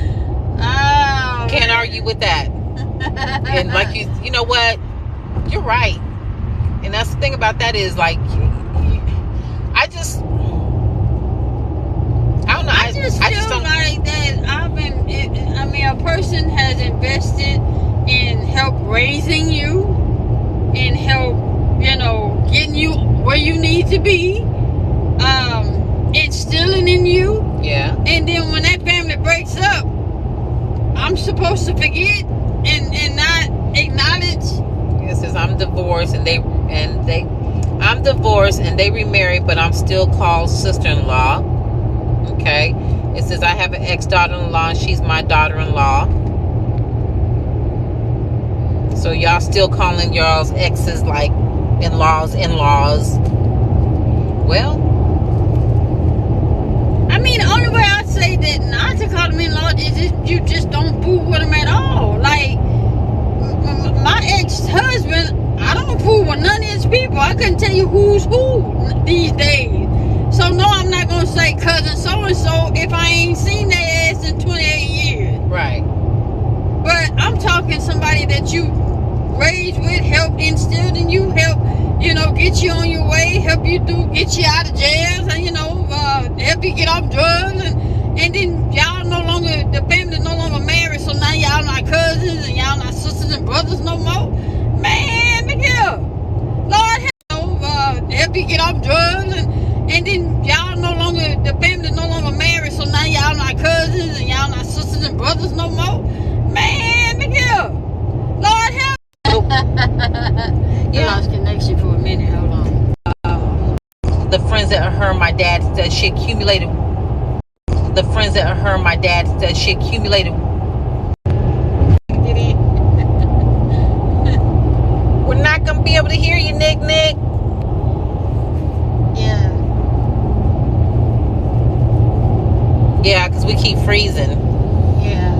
Oh, Can't argue with that. And like you know what? You're right. And that's the thing about that is like, I don't know. I just feel like that a person has invested in help raising you, in help, getting you where you need to be, instilling in you. Yeah. And then when that family breaks up, I'm supposed to forget and not acknowledge. It says I'm divorced and I'm divorced and they remarried, but I'm still called sister-in-law. Okay. It says I have an ex-daughter-in-law and she's my daughter-in-law. So y'all still calling y'all's exes like in-laws. Well, the only way I say that not to call them in-laws is you just don't fool with them at all. Like, my ex-husband, I don't fool with none of his people. I couldn't tell you who's who these days. So, no, I'm not going to say cousin so-and-so if I ain't seen their ass in 28 years. Right. But I'm talking somebody that you raised with, helped instilled in you, help get you on your way, help you get you out of jail, and help you get off drugs, and then y'all the family no longer married, so now y'all not cousins and y'all not sisters and brothers no more. Man, look here, Lord help you get off drugs, and then y'all the family no longer married, so now y'all not cousins and y'all not sisters and brothers no more. Man, look here, Lord help. Yeah. Lost connection for a minute. Hold on. The friends that her and my dad that she accumulated. The friends that her and my dad that she accumulated. We're not gonna be able to hear you, Nick. Yeah. Yeah, because we keep freezing. Yeah.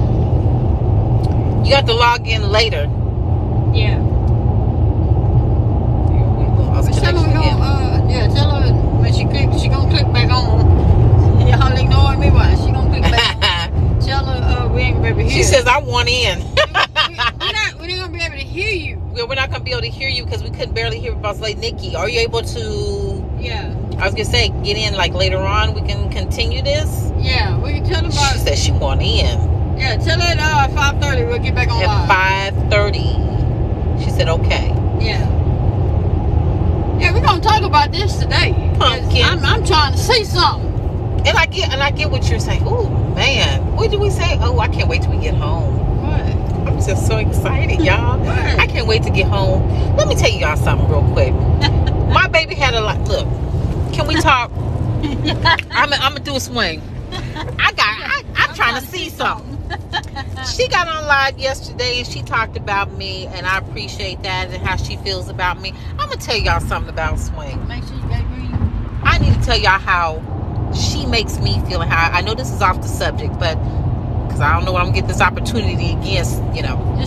You have to log in later. Yeah. Tell her tell her when she gonna click back on. Y'all ignoring me, why? She gonna click back on. Tell her we ain't gonna be able to hear. She says I want in. we're not gonna be able to hear you. We're not gonna be able to hear you because we couldn't barely hear Boss Lady Nikki. Are you able to? Yeah. I was gonna say get in like later on. We can continue this. Yeah, we can tell her about. She said she want in. Yeah, tell her at 5:30 we'll get back on live. At 5:30. She said okay. Yeah. Yeah, we're gonna talk about this today. Pumpkin. I'm trying to say something. And I get what you're saying. Oh man, what did we say? Oh, I can't wait till we get home. What? I'm just so excited, y'all. What? I can't wait to get home. Let me tell y'all something real quick. My baby had a lot. Look, can we talk? I'm gonna do a swing. I'm trying to see something. She got on live yesterday and she talked about me, and I appreciate that and how she feels about me. I'm gonna tell y'all something about swing. Make sure you got green. I need to tell y'all how she makes me feel, and how I know this is off the subject, but because I don't know when I'm gonna get this opportunity again, Just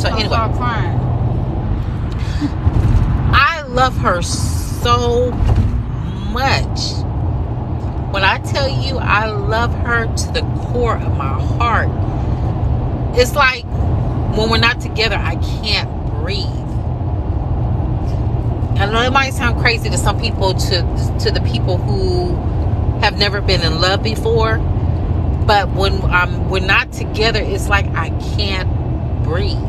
so anyway, start crying. I love her so much. When I tell you I love her to the core of my heart, it's like when we're not together, I can't breathe. I know it might sound crazy to some people, to the people who have never been in love before, but when we're not together, it's like I can't breathe.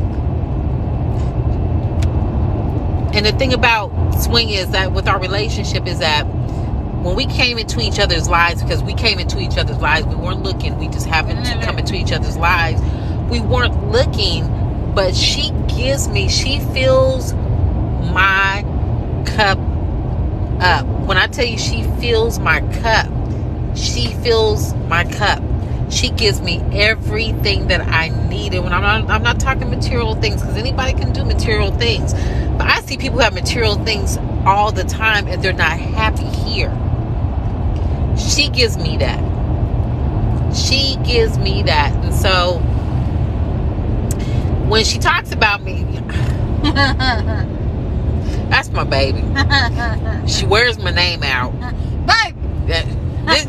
And the thing about swing is that with our relationship is that when we came into each other's lives, because we came into each other's lives, we weren't looking, we just happened to come into each other's lives. We weren't looking, but she fills my cup up. When I tell you she fills my cup, she fills my cup. She gives me everything that I need. And when I'm not talking material things, because anybody can do material things, but I see people who have material things all the time and they're not happy here. She gives me that. She gives me that. And so when she talks about me, that's my baby. She wears my name out. Baby!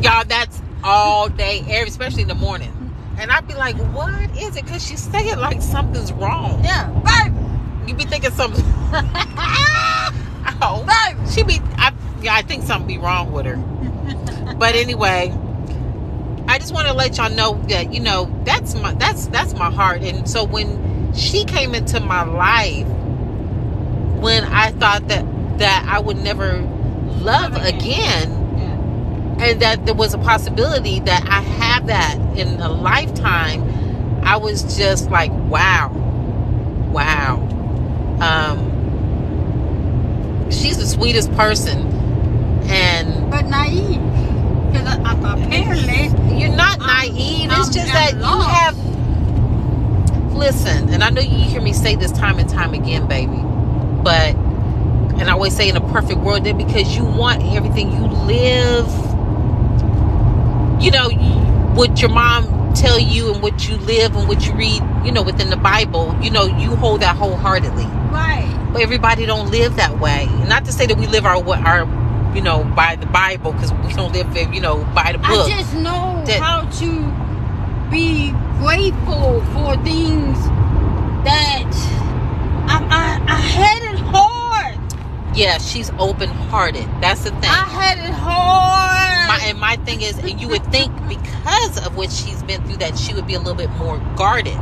Y'all, that's all day, especially in the morning. And I'd be like, what is it? Because she say it like something's wrong. Yeah, baby! You be thinking something. Oh, baby! I think something be wrong with her. But anyway, I just want to let y'all know that, you know, that's my heart. And so when she came into my life, when I thought that I would never love again, and that there was a possibility that I have that in a lifetime, I was just like, wow. She's the sweetest person, but naive. Because apparently you're not naive. It's just that you have. Listen, and I know you hear me say this time and time again, baby, but, and I always say in a perfect world, that because you want everything, you live. You know, what your mom tell you and what you live and what you read, you know, within the Bible, you know, you hold that wholeheartedly. Right. But everybody don't live that way. Not to say that we live our you know, by the Bible, because we don't live, you know, by the book. I just know how to be grateful for things that I had it hard. Yeah, she's open-hearted. That's the thing. I had it hard. My thing is, and you would think because of what she's been through that she would be a little bit more guarded.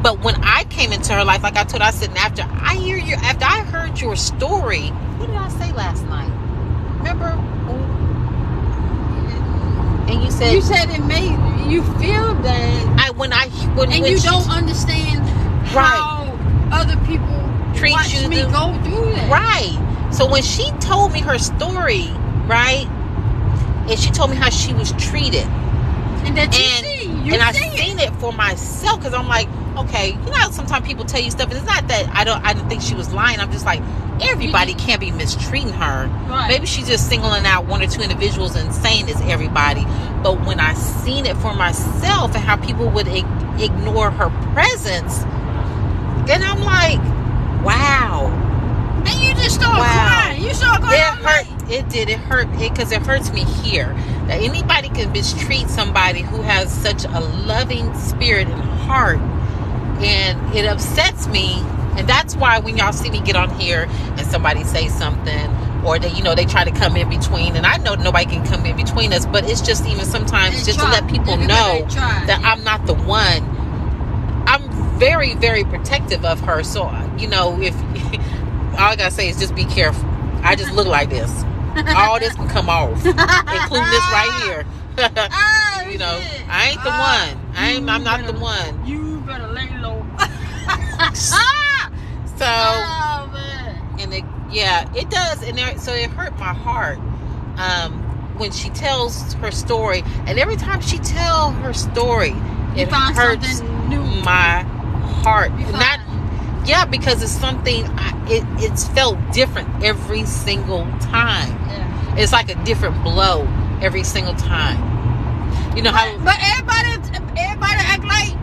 But when I came into her life, like I told her, I said, after I heard your story, what did I say last night? Remember? And you said it made you feel that. When you don't understand how other people treat you, go through that. Right. So when she told me her story, right, and she told me how she was treated, and I've seen it for myself, because I'm like, okay, you know how sometimes people tell you stuff, and it's not that I didn't think she was lying. I'm just like, everybody can't be mistreating her. Right. Maybe she's just singling out one or two individuals and saying it's everybody. But when I seen it for myself and how people would ignore her presence, then I'm like, wow. And you just start crying. You start crying. It hurt. It did. It hurt. Because it hurts me here. That anybody can mistreat somebody who has such a loving spirit and heart. And it upsets me. And that's why when y'all see me get on here and somebody say something, or they, you know, they try to come in between, and I know nobody can come in between us, but it's just even sometimes just to let people know that I'm not the one. I'm very, very protective of her. So, you know, if all I gotta say is just be careful. I just look like this. All this can come off, including this right here. You know, I ain't the one. I'm not the one. You better lay low. So, and it does, and so it hurt my heart when she tells her story, and every time she tells her story, it hurts my heart. Because it's something it's felt different every single time. Yeah. It's like a different blow every single time. You know how? But everybody act like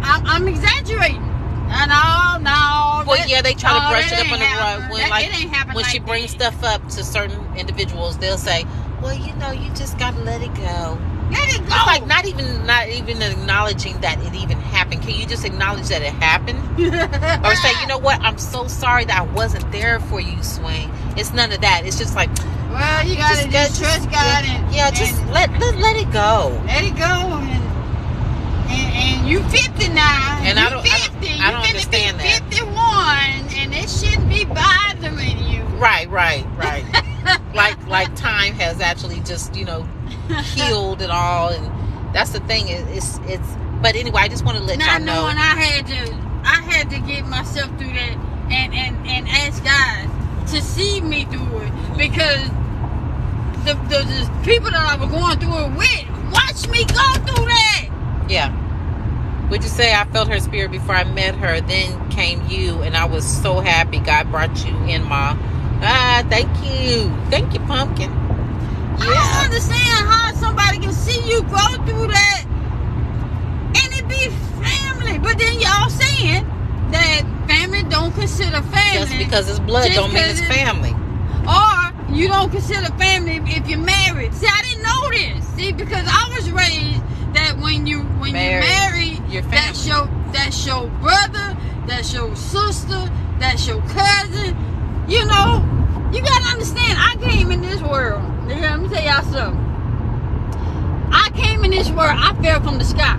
I'm exaggerating. No. Well, yeah, they try to brush it up on the rug. When she like brings stuff up to certain individuals, they'll say, "Well, you know, you just gotta let it go." Let it go. It's like not even acknowledging that it even happened. Can you just acknowledge that it happened? Or say, you know what? I'm so sorry that I wasn't there for you, Swain. It's none of that. It's just like, well, you gotta just trust God just let it go. Let it go, and you 50 now. And I don't understand that. 51, and it shouldn't be bothering you. Right. like time has actually just, you know, healed and all, and that's the thing. It's but anyway, I just want to let y'all know. And I had to get myself through that and ask God to see me through it, because the people that I was going through it with watched me go through that. Yeah. Would you say I felt her spirit before I met her? Then came you, and I was so happy God brought you in, Ma. Thank you, Pumpkin. I don't understand how somebody can see you go through that and it be family. But then y'all saying that family don't consider family. Just because it's blood don't mean it's family. Or you don't consider family if you're married. See, I didn't know this. See, because I was raised that when you marry, that's your brother, that's your sister, that's your cousin. You know, you gotta understand, I came in this world. Let me tell y'all something. I came in this world, I fell from the sky.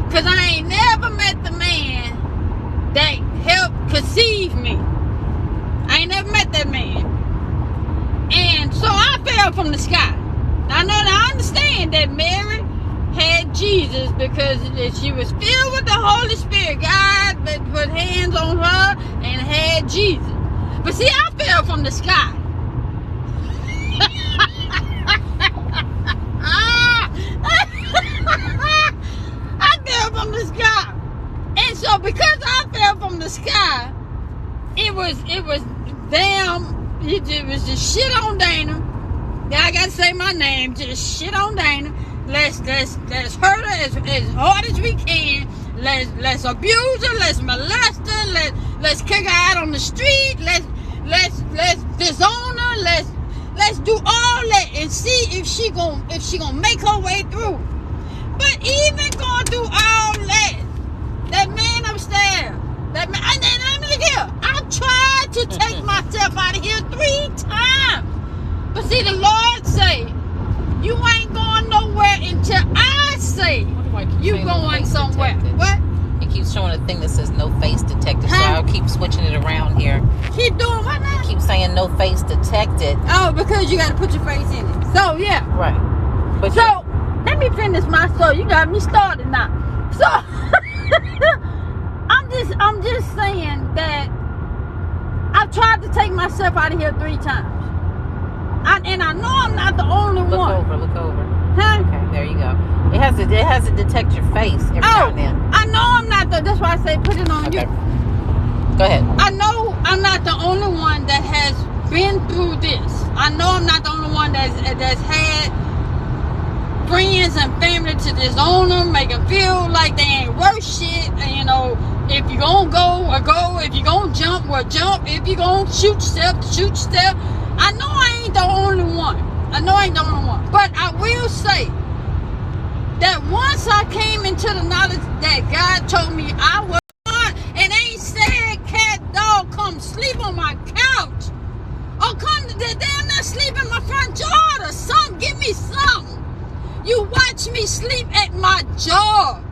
Because I ain't never met the man that helped conceive me. I ain't never met that man. And so I fell from the sky. I understand that Mary had Jesus because she was filled with the Holy Spirit. God put hands on her and had Jesus. But see, I fell from the sky. I fell from the sky. And so because I fell from the sky, it was just shit on Dana. Yeah, I gotta say my name. Just shit on Dana. Let's hurt her as hard as we can. Let's abuse her. Let's molest her. Let's kick her out on the street. Let's disown her. Let's do all that and see if she gonna make her way through. But even going through all that man upstairs, that man, and look here, I tried to take myself out of here 3 times. But see, the Lord say, you ain't going nowhere until I say you going somewhere. Detected? What? It keeps showing a thing that says no face detected. So I'll keep switching it around here. Keep doing what now? It keeps saying no face detected. Oh, because you got to put your face in it. So, yeah. Right. But so, let me finish my story. You got me started now. So, I'm just saying that I've tried to take myself out of here 3 times. And I know I'm not the only one. Look over. Huh? Okay, there you go. It has to detect your face every now and then. I know I'm not that's why I say put it on you. Go ahead. I know I'm not the only one that has been through this. I know I'm not the only one that's had friends and family to disown them, make them feel like they ain't worth shit. And, you know, if you gonna go, if you gonna jump, jump. If you gonna shoot yourself. I know I ain't the only one. But I will say that once I came into the knowledge that God told me I was on, and ain't said, cat, dog, come sleep on my couch. Or come to the damn not sleep in my front yard or something. Give me something. You watch me sleep at my job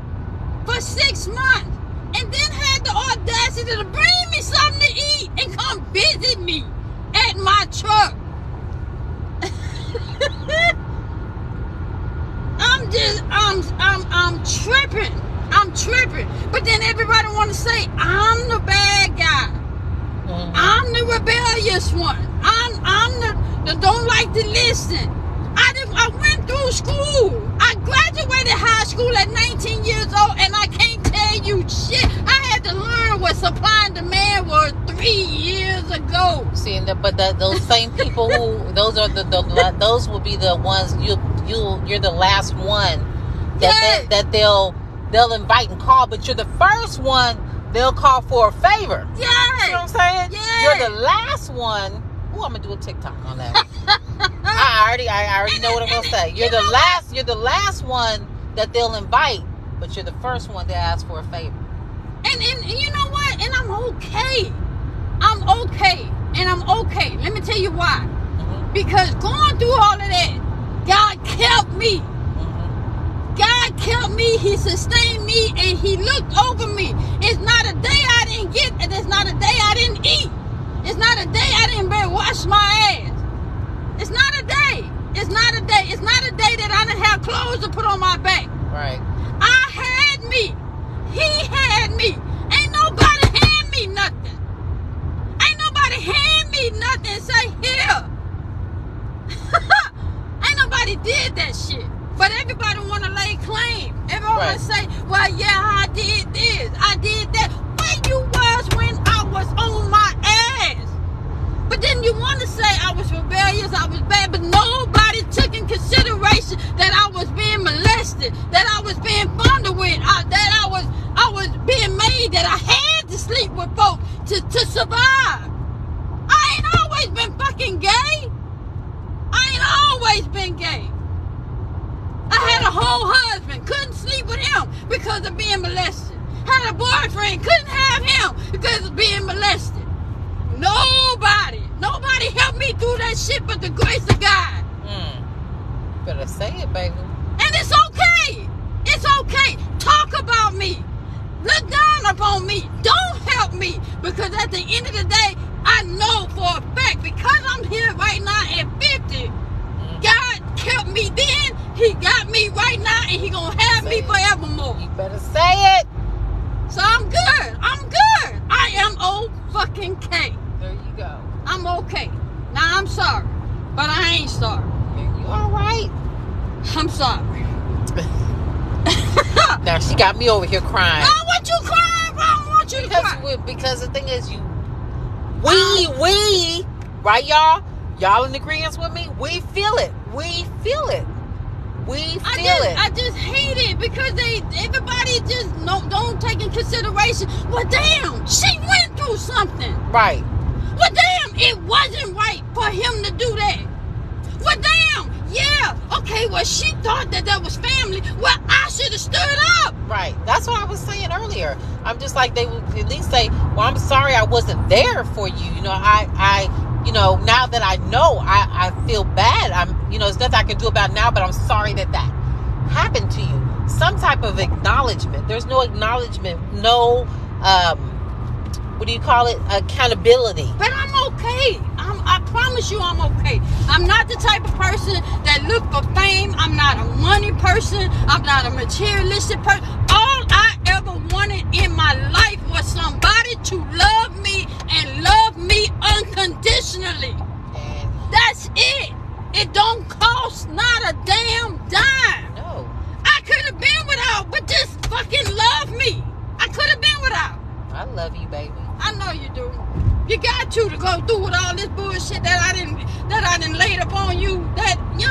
for 6 months and then had the audacity to bring me something to eat and come visit me at my truck. I'm tripping. But then everybody want to say I'm the bad guy. Mm-hmm. I'm the rebellious one. I'm the don't like to listen. I went through school. I graduated high school at 19 years old, and I can't tell you shit. I had to learn what supply and demand was 3 years ago. See, but those same people who those will be the ones you're the last one that they'll invite and call, but you're the first one they'll call for a favor. Yeah, you know what I'm saying? Yeah. You're the last one. Ooh, I'm gonna do a TikTok on that. I already know what I'm gonna say. You're the last one that they'll invite, but you're the first one to ask for a favor. And you know what? And I'm okay. And I'm okay. Let me tell you why. Mm-hmm. Because going through all of that, God kept me. Mm-hmm. God kept me. He sustained me, and He looked over me. It's not a day I didn't get, and it's not a day I didn't eat. It's not a day I didn't wash my ass. It's not a day. It's not a day. It's not a day that I didn't have clothes to put on my back. Right. I had me. He had me. Ain't nobody hand me nothing. Ain't nobody hand me nothing and say, here. Ain't nobody did that shit. But everybody want to lay claim. Everyone want to say, well, yeah, I did this. I did that. Where you was when I was on my ass? But then you want to say I was rebellious, I was bad, but nobody took in consideration that I was being molested, that I was being bonded with, that I was being made, that I had to sleep with folks to survive. I ain't always been fucking gay. I ain't always been gay. I had a whole husband, couldn't sleep with him because of being molested. Had a boyfriend, couldn't have him because of being molested. Nobody helped me through that shit but the grace of God. Better say it, baby. And sorry, but I ain't sorry. You all right? I'm sorry. Now she got me over here crying. I want you crying, but I don't want you to cry. Because the thing is, we, right, y'all? Y'all in agreement with me? We feel it. We feel it. I just hate it because everybody just don't take in consideration. Well, damn, she went through something. Right. Well, damn, it wasn't right for him to do that. Well, damn, yeah, okay, well, she thought that was family. Well, I should have stood up. Right. That's what I was saying earlier. I'm just like, they would at least say, well, I'm sorry I wasn't there for you. You know, I now that I know, I feel bad. there's nothing I can do about it now, but I'm sorry that happened to you. Some type of acknowledgement. There's no acknowledgement, no, what do you call it? Accountability. But I'm okay. I promise you I'm okay. I'm not the type of person that look for fame. I'm not a money person. I'm not a materialistic person. All I ever wanted in my life was somebody to love me and love me unconditionally. That's it. It don't cost not a damn dime. No. I could have been without, but just fucking love me. I could have been without. I love you, baby. I know you do. You got to go through with all this bullshit that I didn't laid up on you. That you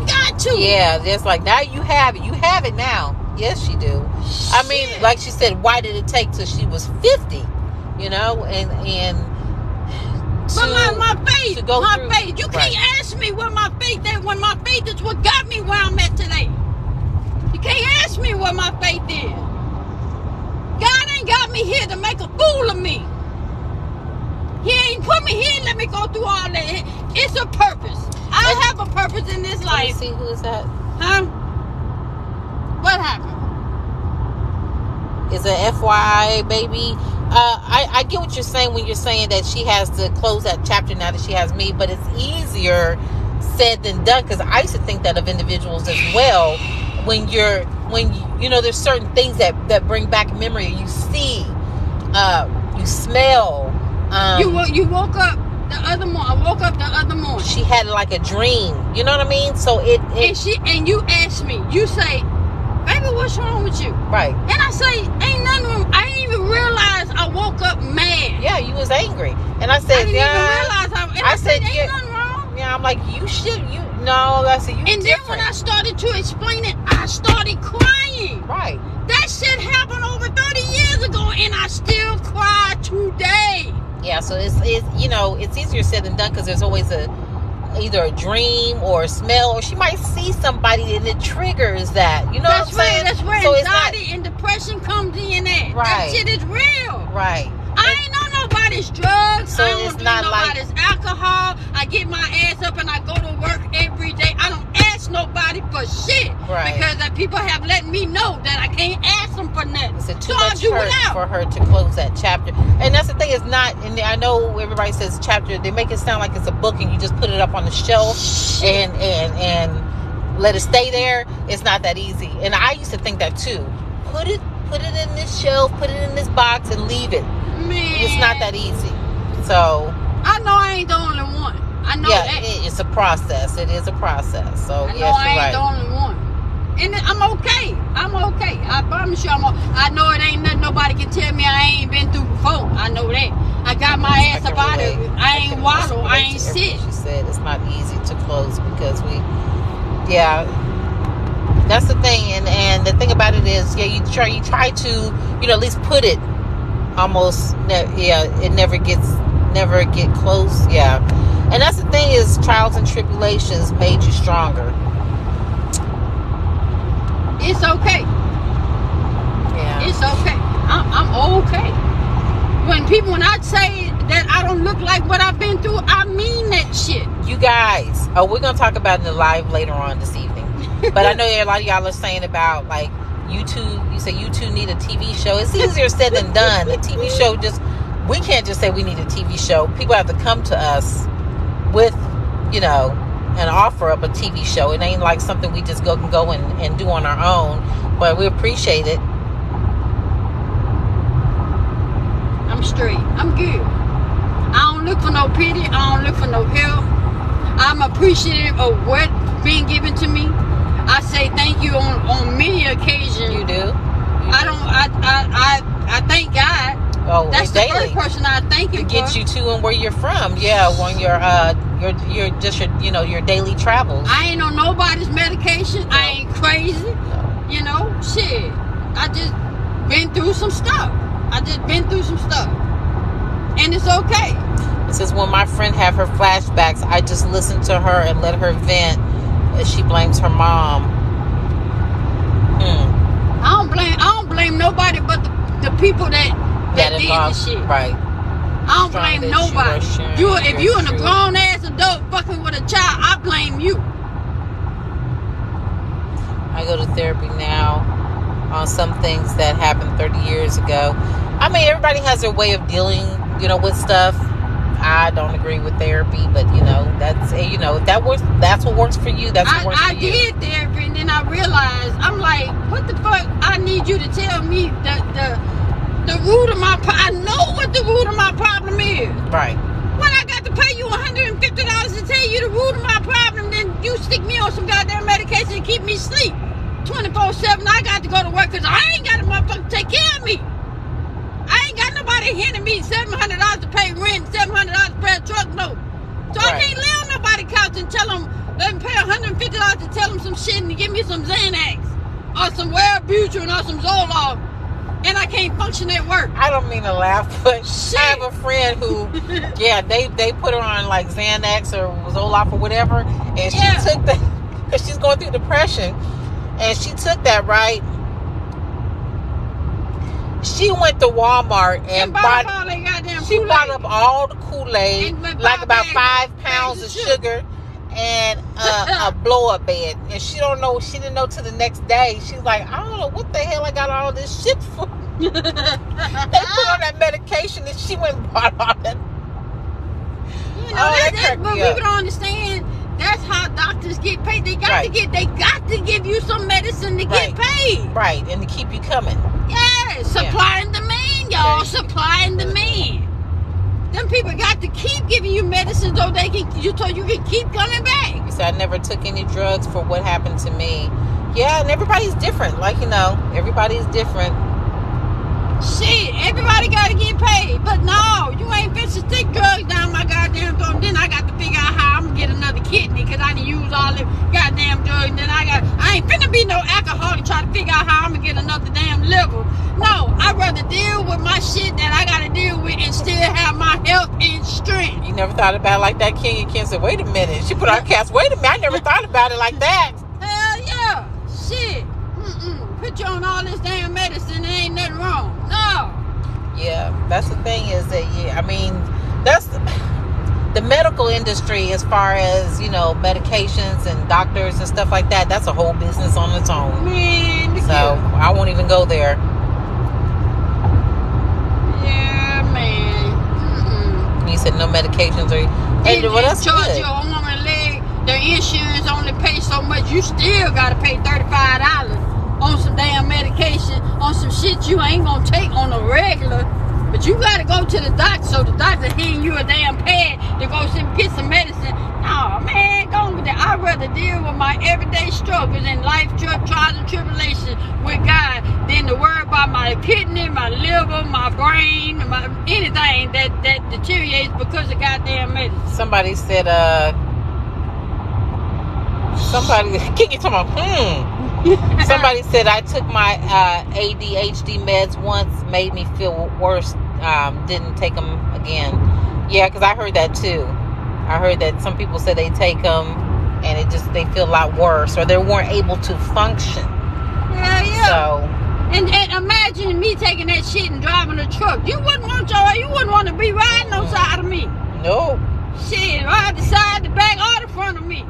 got to. Yeah, that's like now you have it. You have it now. Yes, you do. Shit. I mean, like she said, why did it take till she was 50? And but my faith, faith. You right. can't ask me what my faith is when my faith is what got me where I'm at today. You can't ask me what my faith is. God ain't got me here to make a fool of me. He ain't put me here and let me go through all that. It's a purpose. I have a purpose in this life. Let me see, who is that? Huh? What happened? Is a FYI, baby. I get what you're saying when you're saying that she has to close that chapter now that she has me, but it's easier said than done, because I used to think that of individuals as well. When there's certain things that bring back memory. You see, you smell. You woke up the other morning. I woke up the other morning. She had like a dream. You know what I mean? So and you asked me. You say, baby, what's wrong with you? Right. And I say, ain't nothing wrong. I didn't even realize I woke up mad. Yeah, you was angry. And I said, I didn't even realize I said, ain't nothing wrong. Yeah, I'm like, I said, you and different. Then when I started to explain it, I started crying. Right. That shit happened over 30 years ago, and I still cry today. Yeah, so it's easier said than done, because there's always either a dream or a smell, or she might see somebody and it triggers that. You know what I'm saying? That's where so anxiety and depression comes in at. Right. That shit is real. Right. I ain't know nobody's drugs. So I don't it's drink not nobody's alcohol. I get my ass up and I go to work every day. I don't ask nobody for shit. Right. Because people have let me know that I can't ask them for nothing. It's too much hurt for her to close that chapter. And that's the thing, it's not, and I know everybody says chapter, they make it sound like it's a book and you just put it up on the shelf and let it stay there. It's not that easy. And I used to think that too. Put it in this shelf, put it in this box and leave it. Man. It's not that easy. So I know I ain't the only one. I know that. It's a process. It is a process. So I know yes, I you're ain't right. the only one. And I'm okay. I promise you I know it ain't nothing nobody can tell me I ain't been through before. I know that. I got my ass up out of it. I ain't waddle. I ain't sit. She said it's not easy to close because that's the thing. And the thing about it is, you try to, at least put it almost, it never get close. Yeah. And that's the thing is, trials and tribulations made you stronger. It's okay. Yeah. It's okay. I'm okay. When I say that I don't look like what I've been through, I mean that shit. You guys, we're going to talk about it in the live later on this evening. But I know a lot of y'all are saying about like YouTube. You say YouTube need a TV show. It's easier said than done. A TV show we can't just say we need a TV show. People have to come to us with, an offer of a TV show. It ain't like something we just can go and do on our own. But we appreciate it. I'm straight. I'm good. I don't don't look for no pity. I don't look for no help. I'm appreciative of what being given to me. I say thank you on many occasions. You do. I thank God. Oh, that's the daily. first person I thank him to get for. you to and where you're from. Yeah, when your your daily travels. I ain't on nobody's medication. No. I ain't crazy. No. You know, shit. I just been through some stuff. And it's okay. It says when my friend have her flashbacks, I just listen to her and let her vent as she blames her mom. I don't blame nobody but the people that did this shit. Right. I don't blame nobody. If you in a grown ass adult fucking with a child, I blame you. I go to therapy now on some things that happened 30 years ago. I mean, everybody has their way of dealing, with stuff. I don't agree with therapy, but that's if that works, that's what works for you. That's what works for you. I did therapy, and then I realized I'm like, what the fuck? I need you to tell me the root of my problem. I know what the root of my problem is. Right. When I got to pay you $150 to tell you the root of my problem, then you stick me on some goddamn medication and keep me asleep 24/7. I got to go to work because I ain't got a motherfucker to take care of me. I ain't got nobody handing me $700 to pay rent, $700 to pay a truck note. So I can't lay on nobody's couch and tell them, let them pay $150 to tell them some shit and to give me some Xanax or some Wellbutrin or some Zoloft, and I can't function at work. I don't mean to laugh, but shit. I have a friend who, they put her on like Xanax or Zoloft or whatever, and she took that because she's going through depression, and she took that, right? She went to Walmart and bought up all the Kool-Aid, like about 5 pounds of sugar, and a blow-up bed. And she didn't know till the next day. She's like, I don't know what the hell I got all this shit for. They put on that medication and she went and bought all that. But people don't understand. That's how doctors get paid. They got to give you some medicine to get paid. Right, and to keep you coming. Yeah, supply and demand, y'all. Supply and demand. Them people got to keep giving you medicine so you can keep coming back. You said I never took any drugs for what happened to me. Yeah, and everybody's different. Everybody's different. Shit, everybody got to get paid. But no, you ain't fit to stick drugs down my goddamn throat. Then I got to figure out how I'm going to get another kidney because I done used all the goddamn drugs. And then I ain't finna be no alcoholic trying to figure out how I'm going to get another damn liver. No, I'd rather deal with my shit that I got to deal with and still have my health and strength. You never thought about it like that, King? And Ken said, wait a minne. She put on cast, wait a minute. I never thought about it like that. Hell yeah. Shit. Put you on all this damn medicine, there ain't nothing wrong. No. Yeah, that's the thing is that, that's the medical industry as far as, medications and doctors and stuff like that. That's a whole business on its own. Man, I won't even go there. Yeah, man. You said no medications or... And what else? Charge your arm and leg. The insurance only pays so much. You still got to pay $35 on some damn medication, on some shit you ain't gonna take on a regular. But you gotta go to the doctor, so the doctor handing you a damn pad to go get some medicine. Nah, man, go with that. I'd rather deal with my everyday struggles and life trials and tribulations with God than to worry about my kidney, my liver, my brain, anything that deteriorates because of goddamn medicine. Somebody said, Kiki talking about, Somebody said I took my ADHD meds once, made me feel worse. Didn't take them again. Yeah, because I heard that too. I heard that some people said they take them and they feel a lot worse, or they weren't able to function. Yeah. So, and imagine me taking that shit and driving a truck. You wouldn't want to be riding on side of me. No. Shit, ride the side, the back, or the front of me.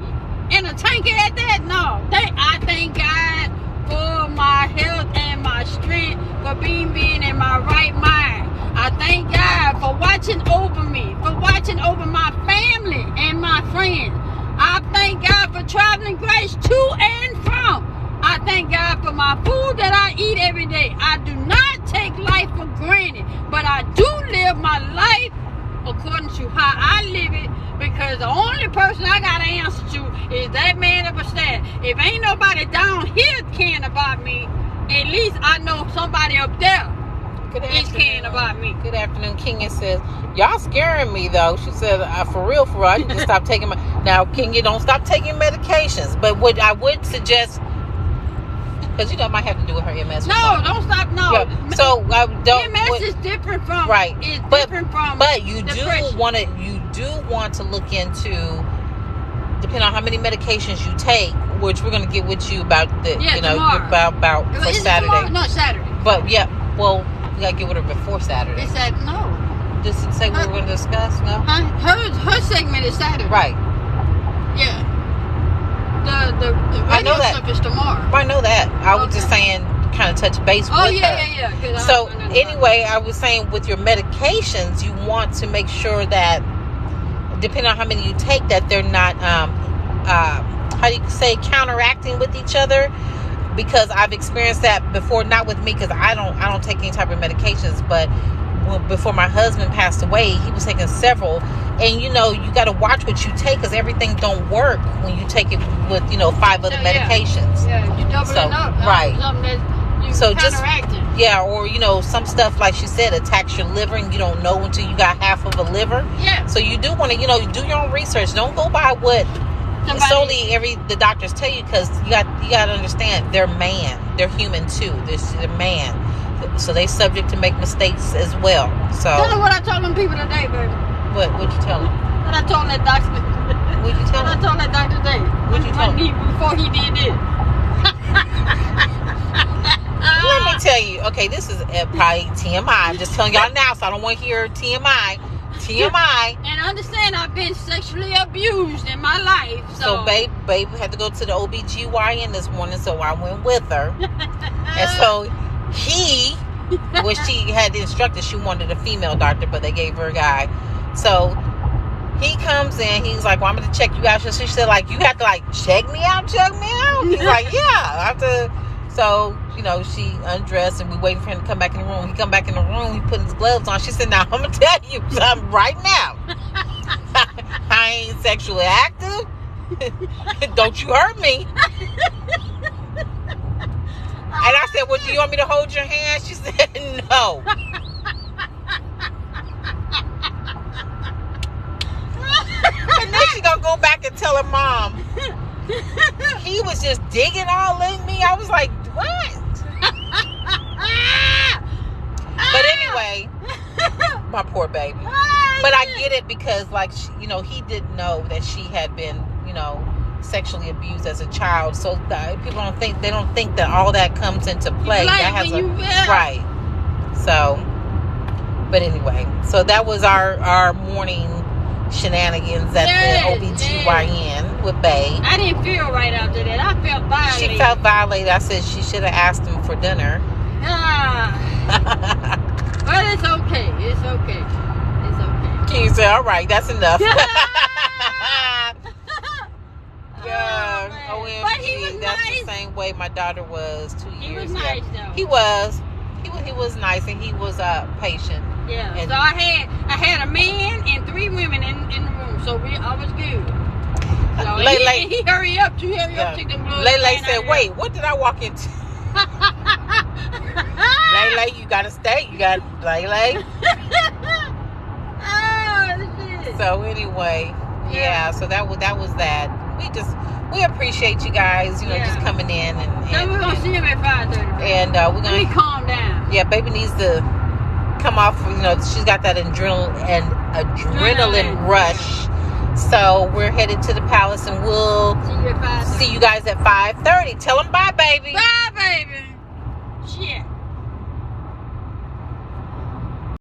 And a tanker at that? No. I thank God for my health and my strength, for being in my right mind. I thank God for watching over me, for watching over my family and my friends. I thank God for traveling grace to and from. I thank God for my food that I eat every day. I do not take life for granted, but I do live my life according to how Because the only person I got to answer to is that man up upstairs. If ain't nobody down here caring about me, at least I know somebody up there is caring about me. Good afternoon. Kenya says, y'all scaring me though. She said, for real, I need to stop taking now, Kenya, don't stop taking medications. But what I would suggest, because I might have to do with her MS. No, don't stop. No. Yeah. So don't. MS is different from right. It's different from. But you depression. do want to look into, depending on how many medications you take, which we're going to get with you about the about for Saturday. Tomorrow? No, Saturday. But yeah, well, we got to get with her before Saturday. It said no. Just to say what we're going to discuss. No. Her segment is Saturday. Right. Yeah. The radio stuff is tomorrow. I know that. I was just saying, kind of touch base with her. Yeah. So anyway, I was saying with your medications, you want to make sure that, depending on how many you take, that they're not, how do you say, counteracting with each other. Because I've experienced that before, not with me, because I don't take any type of medications, but before my husband passed away, he was taking several, and you got to watch what you take, because everything don't work when you take it with 5 other medications. Yeah, you doubling up. Right. So just or some stuff, like she said, attacks your liver, and you don't know until you got half of a liver. Yeah. So you do want to do your own research. Don't go by what solely the doctors tell you, because you got to understand, they're human too. They're man. So they subject to make mistakes as well. So tell them what I told them people today, baby. What'd you tell them? What I told that doctor. What'd you tell him? I told that doctor today. What'd you tell him? Before he did this. Let me tell you. Okay, this is probably TMI. I'm just telling y'all now, so I don't want to hear TMI. And understand, I've been sexually abused in my life. So babe had to go to the OBGYN this morning, so I went with her. And so she had instructed, she wanted a female doctor, but they gave her a guy. So he comes in, he's like, well, I'm going to check you out. So she said, like, you have to, check me out? He's like, yeah, I have to. So, she undressed, and we waiting for him to come back in the room. He come back in the room, he put his gloves on. She said, now, I'm going to tell you something right now. I ain't sexually active. Don't you hurt me. And I said, well, do you want me to hold your hand? She said, no. And then she gonna go back and tell her mom, he was just digging all in me. I was like, what? But anyway, my poor baby. But I get it, because he didn't know that she had been, sexually abused as a child. So people don't think that all that comes into play. That has right. So, but anyway, so that was our morning shenanigans at the OBGYN with Babe. I didn't feel right after that. I felt violated. She felt violated. I said she should have asked him for dinner. But it's okay. It's okay. King said, all right, that's enough. OMG, but he was that's nice. The same way my daughter was 2 years. He was nice though. He was nice, and he was patient. Yeah. And so I had a man and 3 women in the room, so I was good. So he hurry up, take them gloves. Lele said, wait, what did I walk into? Lele, you gotta stay. Lele. Oh, shit. So anyway, so that was that. We appreciate you guys, just coming in and we're gonna see him at 5:30. And we're gonna. Let me calm down. Yeah, baby needs to come off. She's got that adrenaline rush. So we're headed to the palace, and we'll see you guys at 5:30. Tell them bye, baby. Bye, baby. Shit.